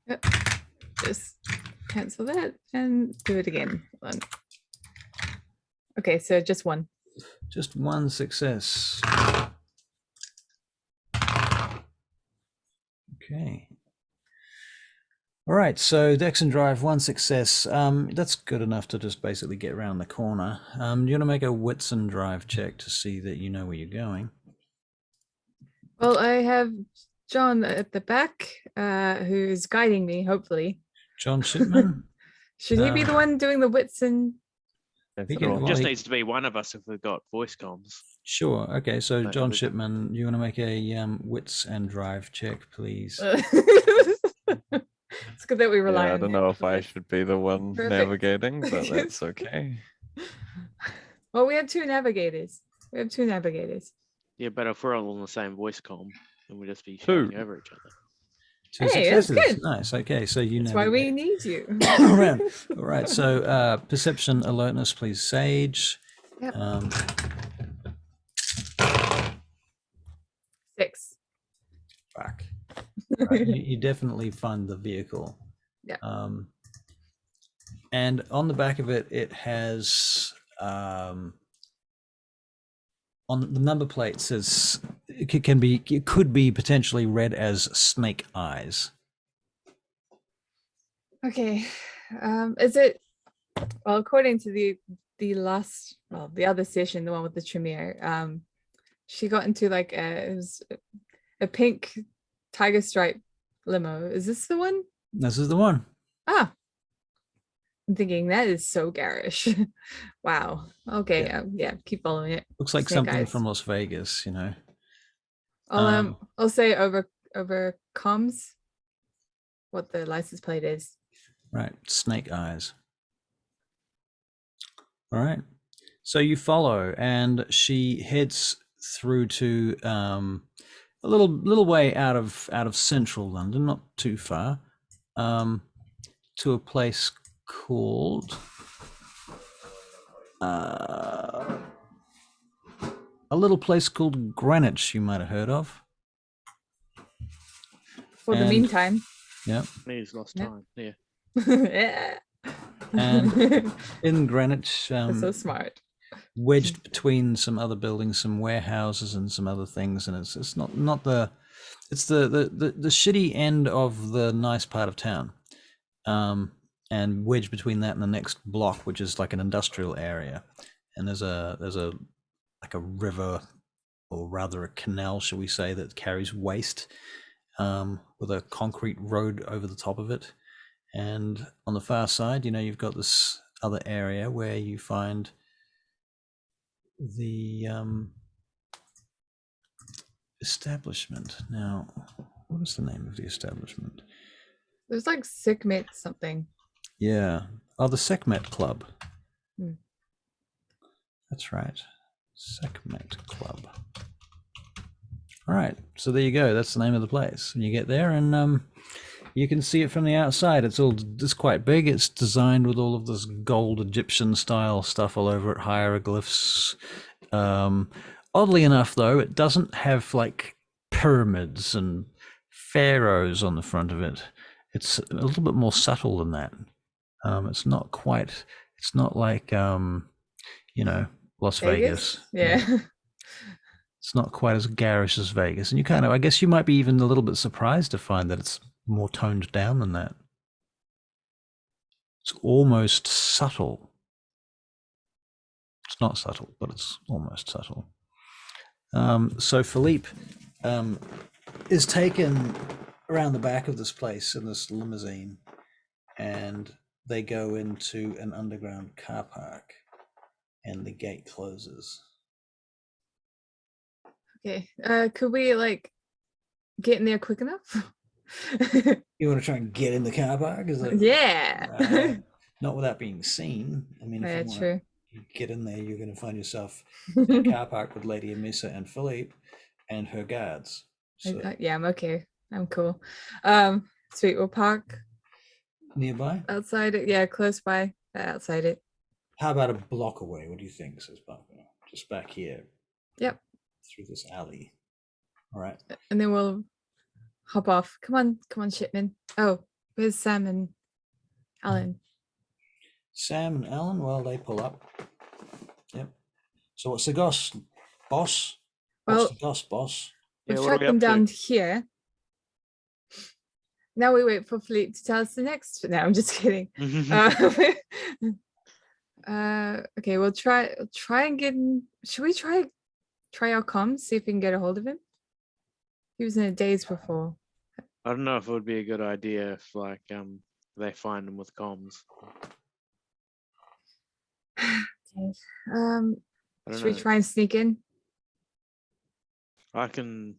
Yep. Just cancel that and do it again. Hold on. Okay, so just one. Just one success. Okay. All right, so Dixon Drive, one success. That's good enough to just basically get around the corner. You want to make a Whitson Drive check to see that you know where you're going. Well, I have John at the back, who's guiding me, hopefully. John Shipman? Should he be the one doing the Whitson? That's He it can- all. well, Just he- needs to be one of us if we've got voice comms. Sure. Okay, so Right, John we- Shipman, you want to make a Wits and Drive check, please? It's good that we rely Yeah, I on don't him know if for I this. should be the one Perfect. navigating, but that's okay. Well, we have two navigators. Yeah, but if we're all on the same voice comm, then we'll just be Who? shouting over each other. Two Hey, that's successes. good. Nice. Okay, so you That's why we navigate need you. around. All right. So perception, alertness, please, Sage. Yep. 6. Fuck. Right. You definitely find the vehicle. Yeah. And on the back of it, it has on the number plate says it could be potentially read as snake eyes. Okay. Is it, well, according to the last, well, the other session, the one with the Tremere, she got into like it was a pink tiger stripe limo. Is this the one? This is the one. Ah, I'm thinking that is so garish. Wow. Okay. Yeah, keep following it. Looks like Snake something eyes. from Las Vegas, you know. I'll say over comms what the license plate is. Right, snake eyes. All right. So you follow, and she heads through to a little way out of central London, not too far, to a place called a little place called Greenwich. You might have heard of. For the And- meantime. Yeah. He's lost Yep. time. Yeah. Yeah. And in Greenwich, They're so smart. wedged between some other buildings, some warehouses, and some other things, and it's not the it's the shitty end of the nice part of town, and wedged between that and the next block, which is like an industrial area, and there's a like a river, or rather a canal, shall we say, that carries waste, with a concrete road over the top of it. And on the far side, you've got this other area where you find the establishment. Now, what is the name of the establishment? There's like Sigmet something. Yeah. Oh, the Sekhmet Club. Hmm. That's right. Sekhmet Club. All right. So there you go. That's the name of the place. And you get there, and you can see it from the outside. It's quite big. It's designed with all of this gold Egyptian style stuff all over it, hieroglyphs. Oddly enough, though, it doesn't have like pyramids and pharaohs on the front of it. It's a little bit more subtle than that. It's not quite. It's not like Las Vegas. Yeah. It's not quite as garish as Vegas, and I guess you might be even a little bit surprised to find that it's more toned down than that. It's almost subtle. It's not subtle, but it's almost subtle. So Philippe is taken around the back of this place in this limousine, and they go into an underground car park, and the gate closes. Okay. Could we like get in there quick enough? You want to try and get in the car park? Is that Yeah. not without being seen? I mean, if Yeah, you want true. to get in there, you're going to find yourself in a car park with Lady Amisa and Philippe and her guards. So, Yeah, I'm okay. I'm cool. Sweet. We'll park nearby? outside it. Yeah, close by. Outside it. How about a block away? What do you think, says Bucker? Just back here. Yep. Through this alley. All right. And then we'll hop off. Come on, Shipman. Oh, where's Sam and Alan? Sam and Alan, well, they pull up. Yep. So what's the goss, boss? What's Well, the goss, boss? Yeah, we've what are tracked we them up to? down here. Now we wait for Philippe to tell us the next. No, I'm just kidding. Okay, we'll try and get in. Should we try our comms, see if we can get a hold of him? He was in a daze before. I don't know if it would be a good idea if like they find him with comms. Okay. I don't Should we know. try and sneak in? I can.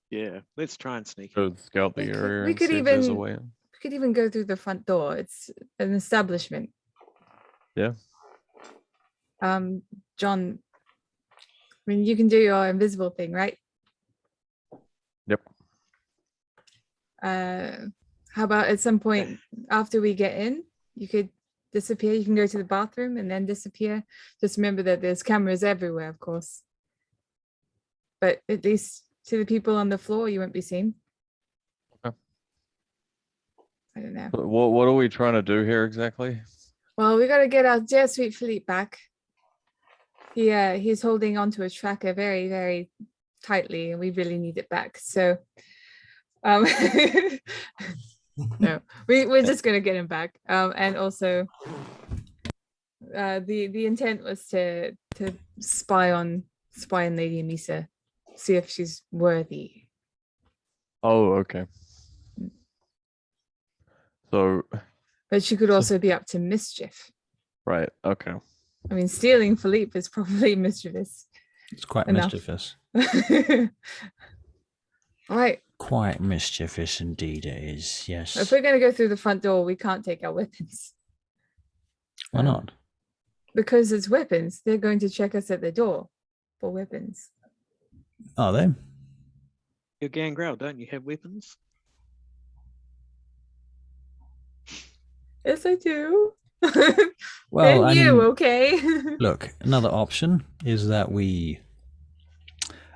Yeah, let's try and sneak. Go scout the We could- area we and could see if there's a even- way in. We could even go through the front door. It's an establishment. Yeah. John, I mean, you can do your invisible thing, right? Yep. How about at some point after we get in, you could disappear. You can go to the bathroom and then disappear. Just remember that there's cameras everywhere, of course. But at least to the people on the floor, you won't be seen. Okay. I don't know. What are we trying to do here exactly? Well, we got to get our dear sweet Philippe back. He's holding onto a tracker very, very tightly, and we really need it back. So, no, we're just gonna get him back. And also, the intent was to spy on Lady Amisa, see if she's worthy. Oh, okay. So, But she could also be up to mischief. right. Okay. I mean, stealing Philippe is probably mischievous. It's quite enough. mischievous. All right. Quite mischievous indeed it is, yes. If we're going to go through the front door, we can't take our weapons. Why not? Because it's weapons. They're going to check us at the door for weapons. Are they? You're Gangrel, don't you have weapons? Yes, I do. Well, and you, okay? Look, another option is that we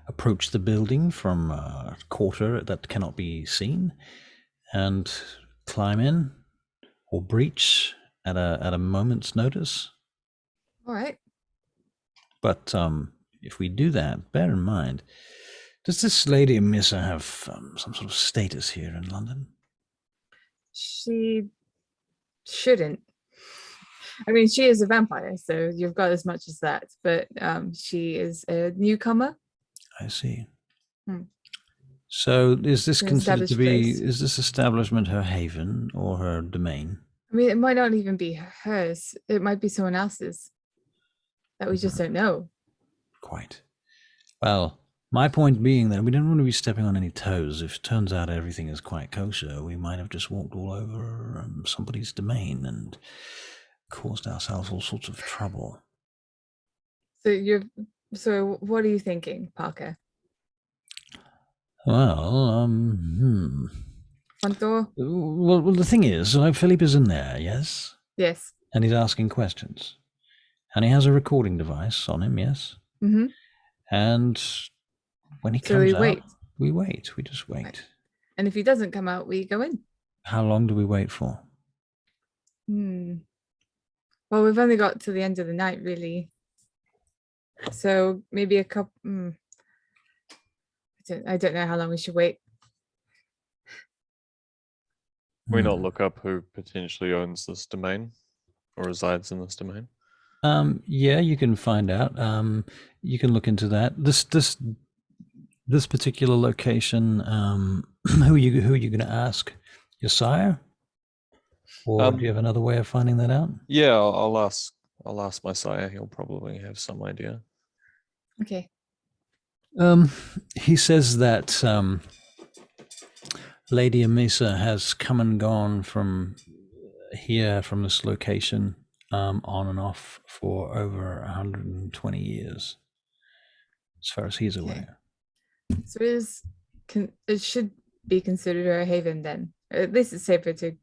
approach the building from a quarter that cannot be seen and climb in or breach at a moment's notice. All right. But if we do that, bear in mind, does this Lady Amisa have some sort of status here in London? She shouldn't. I mean, she is a vampire, so you've got as much as that. But she is a newcomer. I see. So is this considered to be, is this establishment her haven or her domain? I mean, it might not even be hers. It might be someone else's that we just don't know. Quite. Well, my point being that we don't want to be stepping on any toes. If it turns out everything is quite kosher, we might have just walked all over somebody's domain and caused ourselves all sorts of trouble. So what are you thinking, Parker? Well, Front door? Well, the thing is, Philippe is in there, yes? Yes. And he's asking questions. And he has a recording device on him, yes? Mm-hmm. And when he comes out, wait. We wait. We just wait. Right. And if he doesn't come out, we go in. How long do we wait for? Well, we've only got to the end of the night, really. So maybe a couple. I don't know how long we should wait. Can we not look up who potentially owns this domain or resides in this domain? Yeah, you can find out. You can look into that. This particular location. Who are you going to ask? Your sire? Or do you have another way of finding that out? Yeah, I'll ask my sire. He'll probably have some idea. Okay. He says that Lady Amisa has come and gone from here, from this location, on and off for over 120 years, as far as he's aware. So it should be considered a haven then. At least it's safer to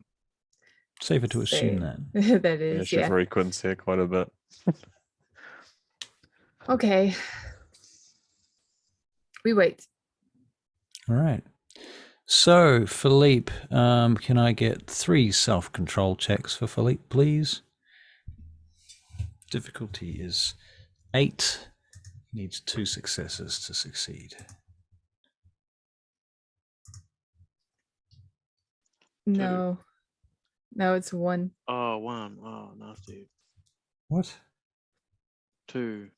assume that. That is, she frequents here quite a bit. Okay. We wait. All right. So, Philippe, can I get 3 self-control checks for Philippe, please? Difficulty is 8. Needs 2 successes to succeed. No. No, it's 1. Oh, 1. Oh, nasty. What? 2.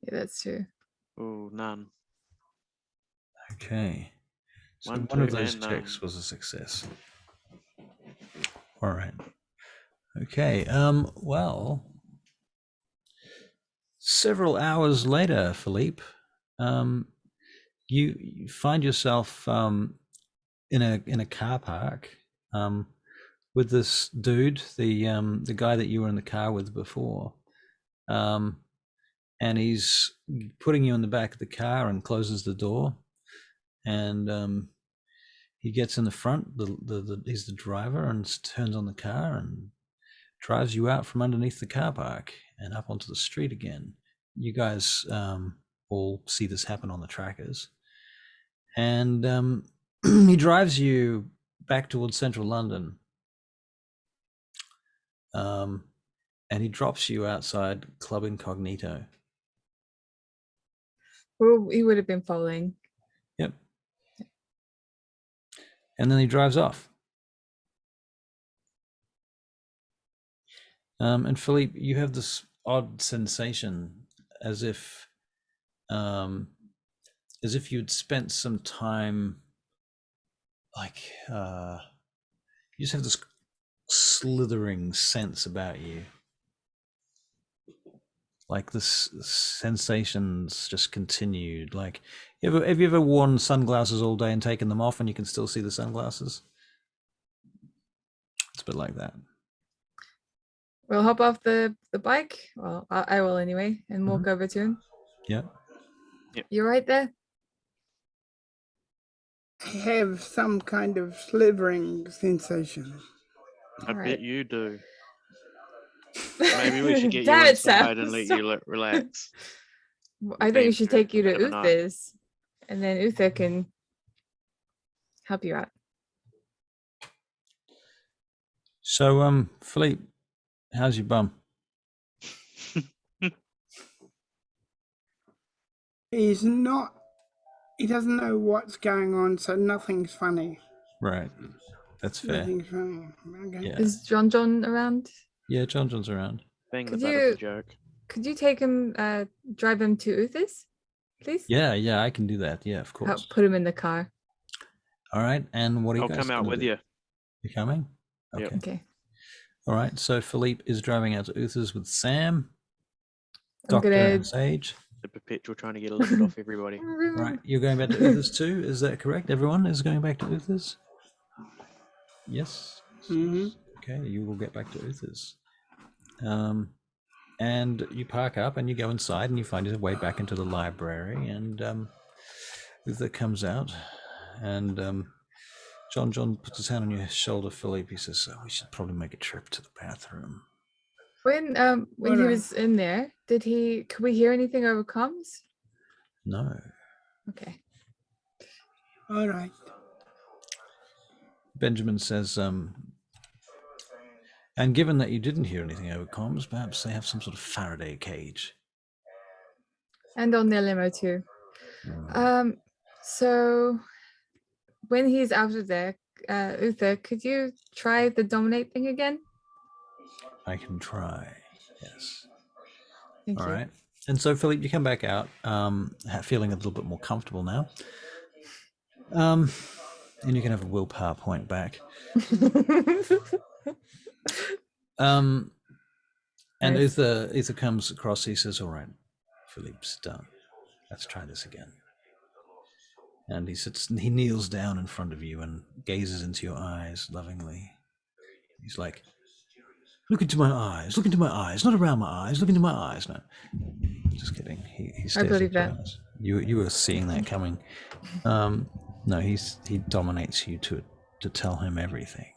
Yeah, that's 2. Oh, none. Okay. So 1, one of 2, those and checks none. was a success. All right. Okay. Well, several hours later, Philippe, you find yourself in a car park with this dude, the guy that you were in the car with before, and he's putting you in the back of the car and closes the door, and he gets in the front. He's the driver and turns on the car and drives you out from underneath the car park and up onto the street again. You guys all see this happen on the trackers, and he drives you back towards central London. And he drops you outside Club Incognito. Well, he would have been following. Yep. And then he drives off. And Philippe, you have this odd sensation as if you'd spent some time, like you just have this slithering sense about you. Like this sensations just continued. Like, have you ever worn sunglasses all day and taken them off and you can still see the sunglasses? It's a bit like that. We'll hop off the bike. Well, I will anyway, and walk over to him. Yeah. You're right there. I have some kind of slithering sensation. I All right. bet you do. Maybe we should get you Damn it, inside Sam. and let Stop. you relax. I think been we should through take you a to bit of a night. Uther's, and then Uther can help you out. So, Philippe, how's your bum? He doesn't know what's going on, so nothing's funny. Right. That's fair. Nothing's funny. Okay. Yeah. Is John around? Yeah, John's around. Bang the Could butt of you- the joke. Could you take him, drive him to Uther's, please? Yeah, I can do that. Yeah, of I'll course. put him in the car. All right. And what are you I'll guys come out gonna with do? you. You coming? Yep. Okay. Okay. All right. So Philippe is driving out to Uther's with Sam, I'm Doctor, gonna- and Sage. The perpetual trying to get a limit off everybody. Right. You're going back to Uther's too. Is that correct? Everyone is going back to Uther's. Yes. Mhm. Okay. You will get back to Uther's. And you park up and you go inside and you find your way back into the library, and Uther comes out and John puts his hand on your shoulder. Philippe, he says, "Oh, we should probably make a trip to the bathroom." When he Alright. was in there, could we hear anything over comms? No. Okay. All right. Benjamin says, and given that you didn't hear anything over comms, perhaps they have some sort of Faraday cage. And on their limo too. So when he's out of there, Uther, could you try the dominate thing again? I can try. Yes. Thank All you. right. And so, Philippe, you come back out, feeling a little bit more comfortable now. And you can have a willpower point back. And Nice. Uther comes across. He says, "All right, Philippe's done. Let's try this again." And he kneels down in front of you and gazes into your eyes lovingly. He's like, "Look into my eyes. Look into my eyes. Not around my eyes. Look into my eyes." No, just kidding. He stares believe into your that. eyes. You were seeing that coming. No, he dominates you to tell him everything.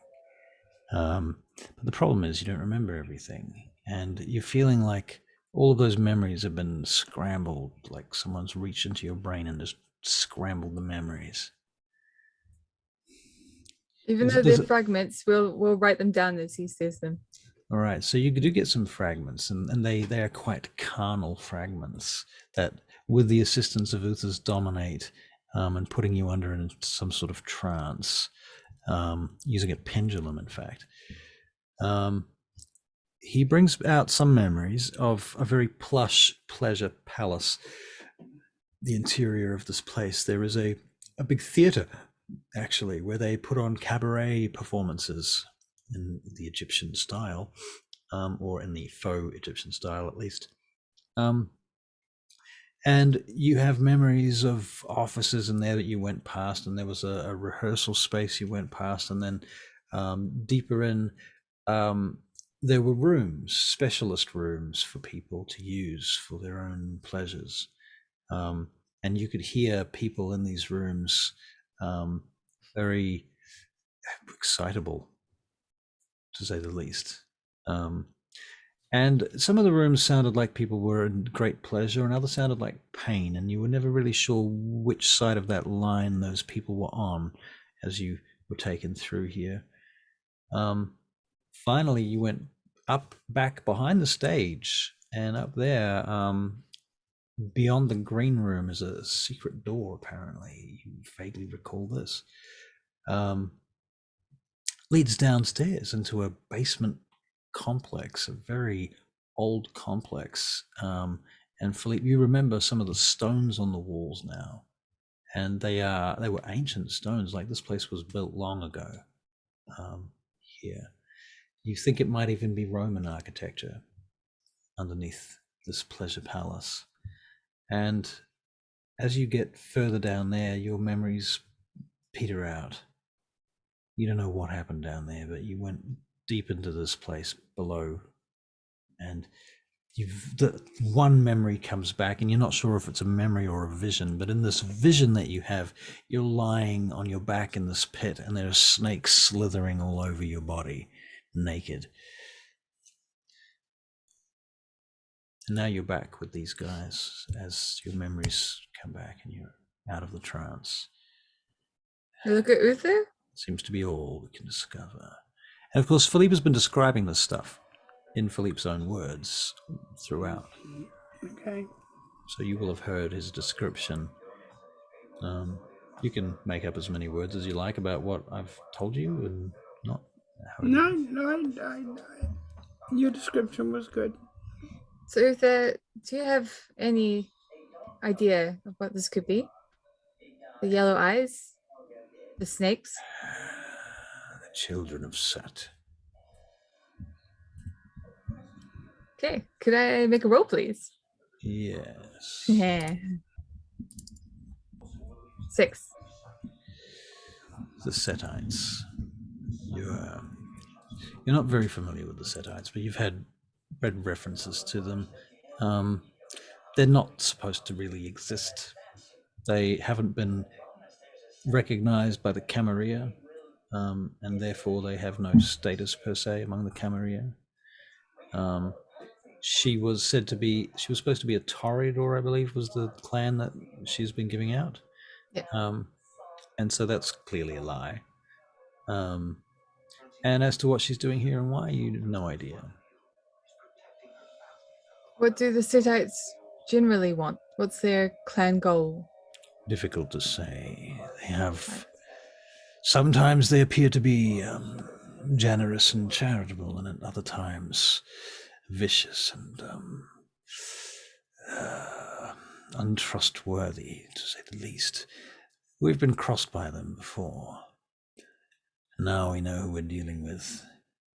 But the problem is you don't remember everything, and you're feeling like all of those memories have been scrambled, like someone's reached into your brain and just scrambled the memories. Even Does- though does they're it- fragments, we'll write them down as he says them. All right, so you do get some fragments, and they are quite carnal fragments that, with the assistance of Uther's dominate, and putting you under in some sort of trance, using a pendulum, in fact. He brings out some memories of a very plush pleasure palace. The interior of this place, there is a big theater, actually, where they put on cabaret performances in the Egyptian style, or in the faux Egyptian style at least. And you have memories of offices in there that you went past, and there was a rehearsal space you went past, and then deeper in, there were rooms, specialist rooms for people to use for their own pleasures. And you could hear people in these rooms very excitable, to say the least. And some of the rooms sounded like people were in great pleasure, and others sounded like pain, and you were never really sure which side of that line those people were on as you were taken through here. Finally, you went up back behind the stage, and up there, beyond the green room, is a secret door. Apparently, you vaguely recall this. Leads downstairs into a basement complex, a very old complex. And Philippe, you remember some of the stones on the walls now, and they were ancient stones. Like this place was built long ago. Here, you think it might even be Roman architecture underneath this pleasure palace. And as you get further down there, your memories peter out. You don't know what happened down there, but you went deep into this place below, and the one memory comes back, and you're not sure if it's a memory or a vision, but in this vision that you have, you're lying on your back in this pit, and there are snakes slithering all over your body, naked. And now you're back with these guys as your memories come back and you're out of the trance. You look at Uther? Seems to be all we can discover. And of course, Philippe has been describing this stuff in Philippe's own words throughout. Okay. So you will have heard his description. You can make up as many words as you like about what I've told you and not. No, your description was good. So Uther, do you have any idea of what this could be? The yellow eyes? The snakes? The children of Set. Okay, could I make a roll, please? Yes. Yeah. 6. The Setites. You're not very familiar with the Setites, but you've read references to them. They're not supposed to really exist. They haven't been recognized by the Camarilla, and therefore they have no status per se among the Camarilla. She was supposed to be a Toreador, I believe, was the clan that she's been giving out. Yeah. And so that's clearly a lie. And as to what she's doing here and why, you have no idea. What do the Sittites generally want? What's their clan goal? Difficult to say. They have. Sometimes they appear to be generous and charitable, and at other times vicious and untrustworthy, to say the least. We've been crossed by them before. Now we know who we're dealing with.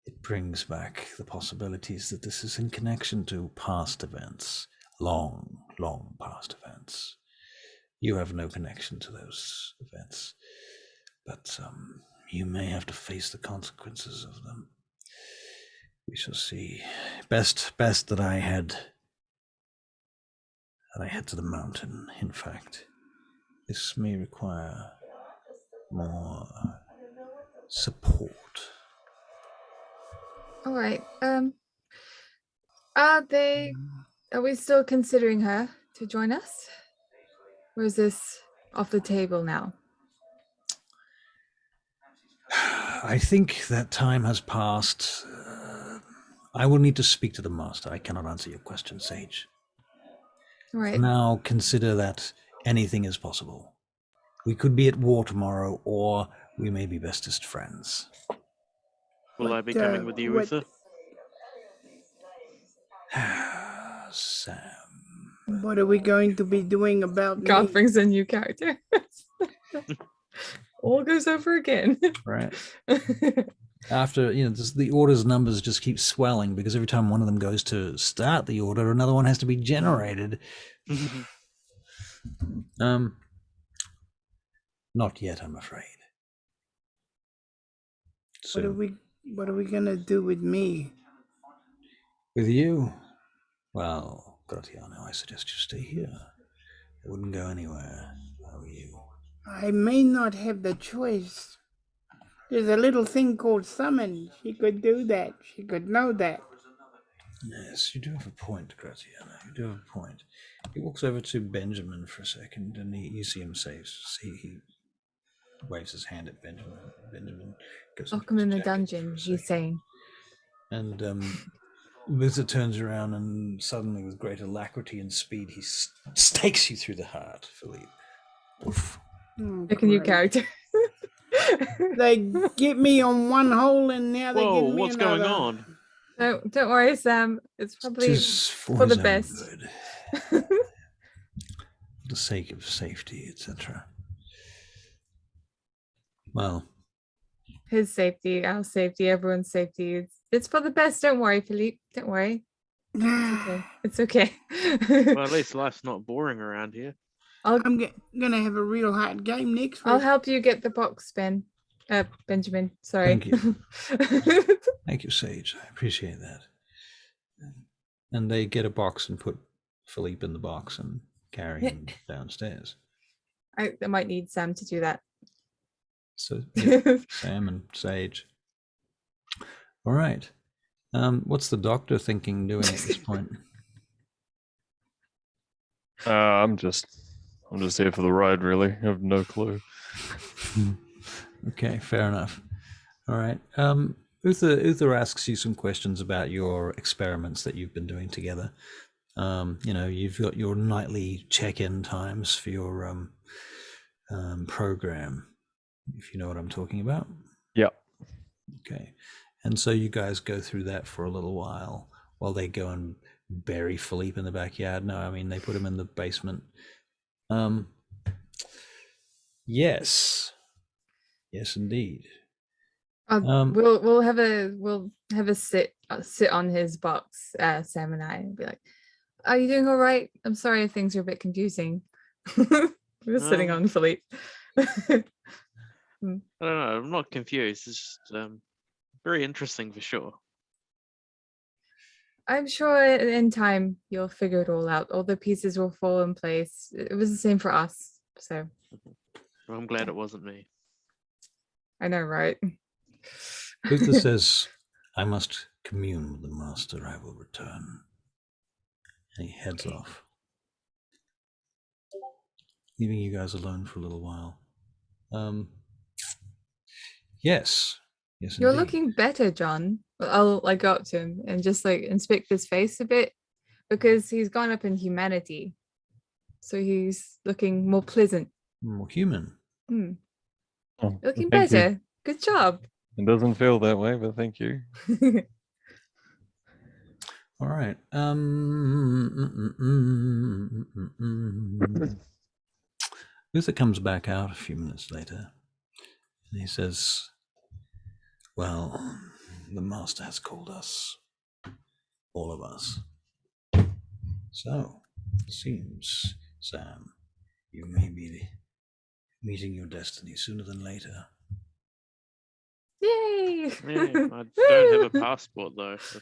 It brings back the possibilities that this is in connection to past events, long past events. You have no connection to those events, but you may have to face the consequences of them. We shall see. Best that I head to the mountain. In fact, this may require more support. All right. Are we still considering her to join us? Or is this off the table now? I think that time has passed. I will need to speak to the master. I cannot answer your question, Sage. All right. For now, consider that anything is possible. We could be at war tomorrow, or we may be bestest friends. Will I be coming with you, Uther? Sam. What are we going to be doing about God me? brings a new character. All goes over again. Right. After, just the order's numbers just keep swelling because every time one of them goes to start the order, another one has to be generated. Not yet, I'm afraid. So, What are we gonna do with me? with you? Well, Gratiano, I suggest you stay here. I wouldn't go anywhere if I were you. I may not have the choice. There's a little thing called summon. She could do that. She could know that. Yes, you do have a point, Gratiana. You do have a point. He walks over to Benjamin for a second, and you see him say, he waves his hand at Benjamin. Benjamin goes Welcome into in the his jacket dungeon, for a he's second. saying. And Luther turns around and suddenly, with great alacrity and speed, he stakes you through the heart, Philippe. Oof. Oh, Pick a new great. character. They get me on one hole and now they Whoa, get me what's another. going on? Don't worry, Sam. It's probably Tis for the his own best. good. For the sake of safety, etc. Well, His safety, our safety, everyone's safety. It's for the best. Don't worry, Philippe. Don't worry. It's okay. It's okay. Well, at least life's not boring around here. I'm gonna have a real hard game next week. I'll help you get the box, Benjamin. Sorry. Thank you. Thank you, Sage. I appreciate that. And they get a box and put Philippe in the box and carry him downstairs. I might need Sam to do that. So yeah, Sam and Sage. All right. What's the doctor thinking doing at this point? I'm just here for the ride, really. I have no clue. Okay, fair enough. All right. Uther asks you some questions about your experiments that you've been doing together. You've got your nightly check-in times for your program, if you know what I'm talking about. Yeah. Okay. And so you guys go through that for a little while they go and bury Philippe in the backyard. No, I mean, they put him in the basement. Yes. Yes, indeed. We'll have a sit on his box, Sam and I, and be like, "Are you doing all right? I'm sorry if things are a bit confusing." We're sitting on Philippe. I don't know. I'm not confused. It's just very interesting for sure. I'm sure in time you'll figure it all out. All the pieces will fall in place. It was the same for us. So Well, I'm glad it wasn't me. I know, right? Uther says, I must commune with the master. I will return. And he heads off, leaving you guys alone for a little while. Yes. Yes, You're indeed. looking better, John. I'll go up to him and just inspect his face a bit, because he's gone up in humanity. So he's looking more pleasant. More human. Oh, Looking thank you. better. Good job. It doesn't feel that way, but thank you. All right. Uther comes back out a few minutes later, and he says, well, the master has called us, all of us. So, it seems, Sam, you may be meeting your destiny sooner than later. Yay! Yeah, I don't have a passport though. If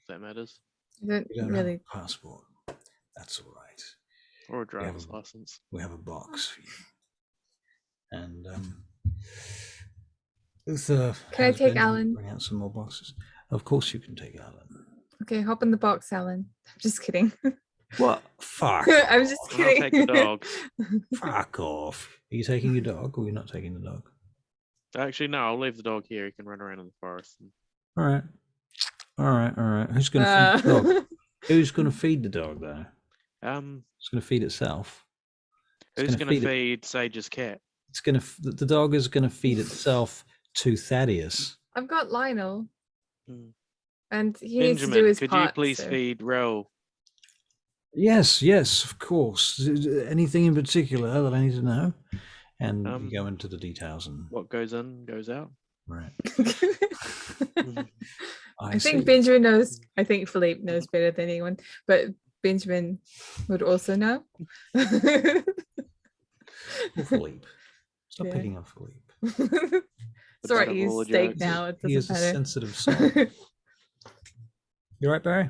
that matters. Don't You don't really. have a passport. That's all right. Or a driver's a- license. We have a box for you. And Uther, Can I has take Benjamin Alan? bring out some more boxes. Of course, you can take Alan. Okay, hop in the box, Alan. I'm just kidding. What? Fuck. I'm just off. And I'll kidding. take the dog. Fuck off. Are you taking your dog, or are you not taking the dog? Actually, no, I'll leave the dog here. He can run around in the forest. All right. All right. All right. Who's going to feed the dog? Who's going to feed the dog, though? It's going to feed itself. It's Who's gonna going to feed feed Sage's cat? It's going to. The dog is going to feed itself to Thaddeus. I've got Lionel, Hmm. and he needs to do Benjamin, his could part. you please so- feed Ro? Yes, of course. Anything in particular that I need to know? And you go into the details and What goes in goes out. right. I see. think Benjamin knows. I think Philippe knows better than anyone, but Benjamin would also know. Poor Philippe. Stop Yeah. picking on Philippe. It's alright, Better he's all the steak jokes. now. It He is doesn't a matter. sensitive soul. You right, Barry?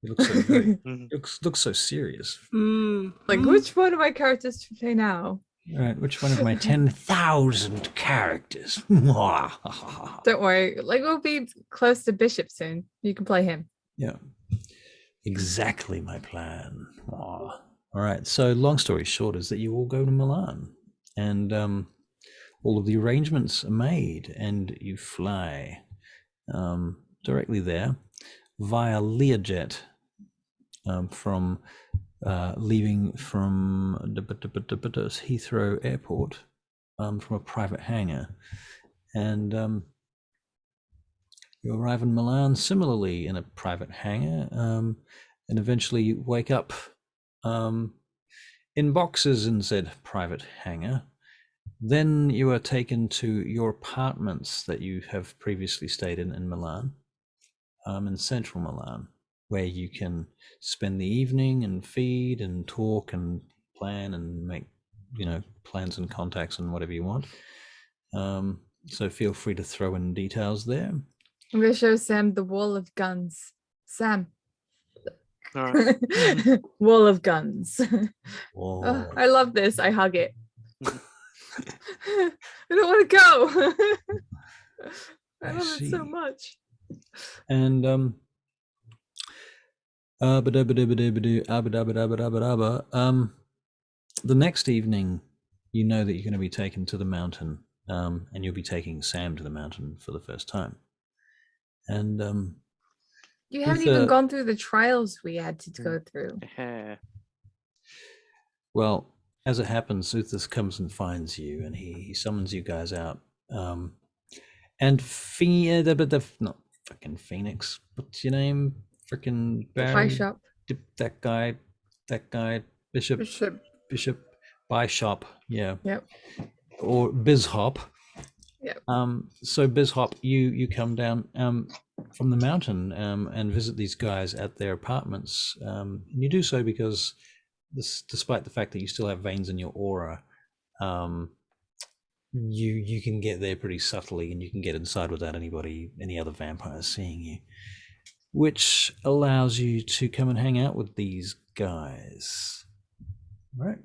He looks so very, Mhm. looks so serious. Mm, Like, mm. which one of my characters to play now? Right, which one of my 10,000 characters? Yeah, Don't worry. Like we'll be close to Bishop soon. You can play him. exactly my plan. All right, so long story short is that you all go to Milan, and all of the arrangements are made, and you fly directly there via Learjet from leaving from Heathrow Airport from a private hangar, and you arrive in Milan similarly in a private hangar, and eventually you wake up in boxes in said private hangar. Then you are taken to your apartments that you have previously stayed in Milan, in central Milan, where you can spend the evening and feed and talk and plan and make, plans and contacts and whatever you want. So feel free to throw in details there. I'm going to show Sam the wall of guns. Sam. All right. Wall of guns. Oh, Oh, I love this. I hug it. I don't want to go. I love it so see. much. And the next evening, you know that you're going to be taken to the mountain, and you'll be taking Sam to the mountain for the first time. And You haven't with even the- gone through the trials we had to go through. well, as it happens, Uthas comes and finds you, and he summons you guys out. And not fucking Phoenix. What's your name? Freaking Barry. Bishop. That guy, Bishop. Bishop. Yeah. Yep. Or Bizhop. Yep. So Bizhop, you come down from the mountain and visit these guys at their apartments. And you do so because despite the fact that you still have veins in your aura, you can get there pretty subtly, and you can get inside without any other vampires seeing you, which allows you to come and hang out with these guys, right?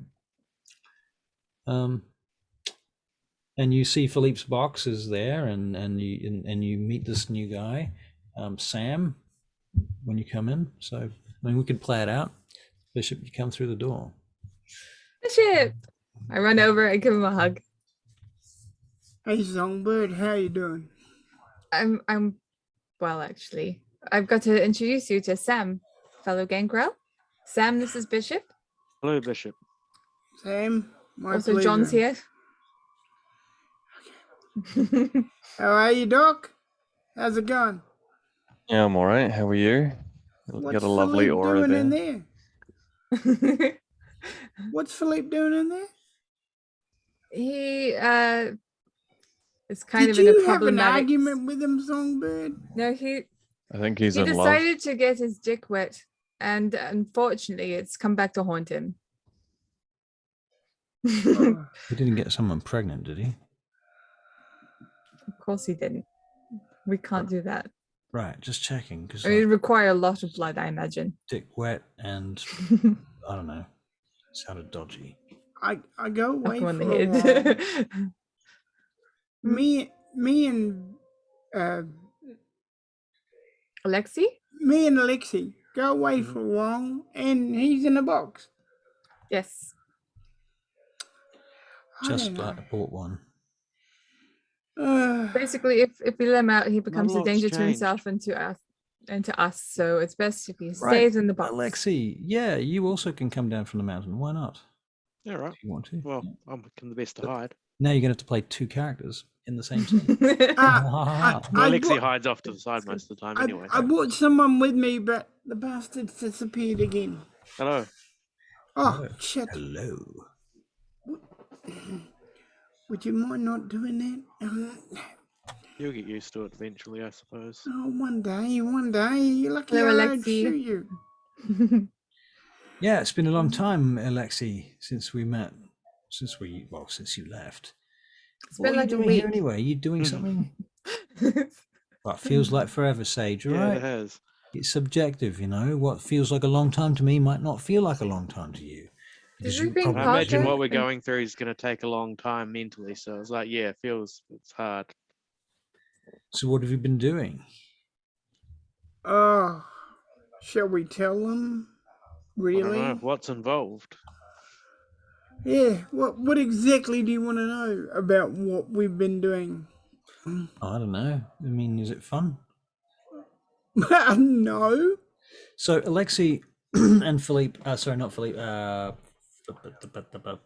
And you see Philippe's box is there, and you meet this new guy, Sam, when you come in. So I mean, we could play it out. Bishop, you come through the door. Bishop. I run over. I give him a hug. Hey, Songbird, how you doing? I'm well, actually. I've got to introduce you to Sam, fellow gangrel. Sam, this is Bishop. Hello, Bishop. Sam, my Also, pleasure. John's here. How are you, Doc? How's it going? Yeah, I'm all right. How are you? You What's got a lovely Philippe aura doing in there. there? What's Philippe doing in there? He is kind Did of in a you have an problematic. argument with him, Songbird? No, he I think he's he in love. decided to get his dick wet, and unfortunately, it's come back to haunt him. Oh, He didn't get someone pregnant, did he? Of course, he didn't. We can't do that. Right, just checking, because I mean, it would require a lot of blood, I imagine. dick wet and I don't know, sounded dodgy. I go away Knock him on for the a while. head. Me and Alexi? Alexi go away for a while, and he's in a box. Yes. I Just don't know. bought one. Basically, if we let him out, he becomes a lot's danger to changed. himself and to us. So it's best if he Right. stays in the box. Alexi, yeah, you also can come down from the mountain. Why not? Yeah, right. If you want to. Well, Yeah. I'm the best to hide. Now you're going to have to play two characters in the same scene. I Alexi brought- hides off to the side most of the time anyway. I brought someone with me, but the bastard's disappeared again. Hello. Oh, shit. Hello. Would you mind not doing that? You'll get used to it eventually, I suppose. Oh, one day. You're lucky Hello, I don't Alexi. shoot you. Yeah, it's been a long time, Alexi, since we met. Since you left. It's What been are like you a doing here week. anyway? Are you doing something? What feels like forever, Sage, all Yeah, it right? has. It's subjective, you know. What feels like a long time to me might not feel like a long time to you. Because Does you it being probably I imagine Parker what we're and- going through is going to take a long time mentally. So it's like, yeah, it's hard. So what have you been doing? Shall we tell them? I don't know Really? what's involved. Yeah. What exactly do you want to know about what we've been doing? I don't know. I mean, is it fun? No. So Alexei and Philippe, sorry, not Philippe,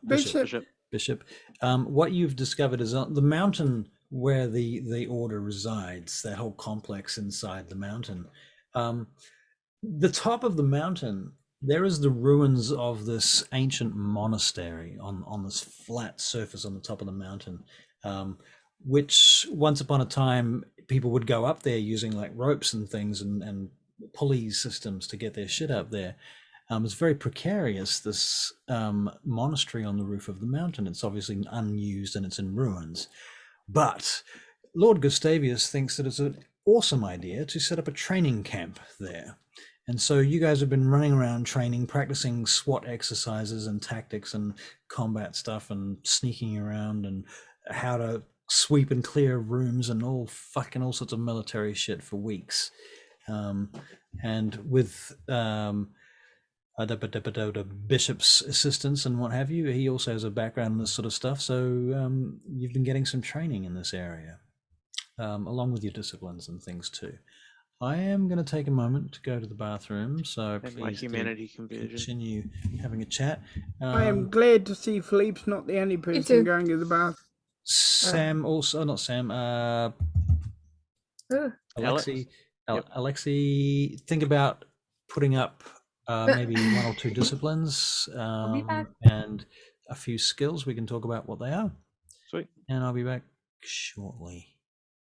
Bishop. Bishop. Bishop, what you've discovered is on the mountain where the order resides, that whole complex inside the mountain. The top of the mountain, there is the ruins of this ancient monastery on this flat surface on the top of the mountain, which once upon a time people would go up there using like ropes and things and pulley systems to get their shit up there. It's very precarious, this monastery on the roof of the mountain. It's obviously unused and it's in ruins. But Lord Gustavius thinks that it's an awesome idea to set up a training camp there. And so you guys have been running around training, practicing SWAT exercises and tactics and combat stuff and sneaking around and how to sweep and clear rooms and all sorts of military shit for weeks. And with the bishop's assistance and what have you, he also has a background in this sort of stuff. So you've been getting some training in this area, along with your disciplines and things too. I am going to take a moment to go to the bathroom, so And my please do humanity conversion. continue having a chat. I am glad to see Philippe's not the only person too. going to the bath. Sam also, not Sam, Ugh. Alexei, Yep. Alexei, think about putting up maybe one or two disciplines be back. and a few skills. We can talk about what they are. Sweet. And I'll be back shortly.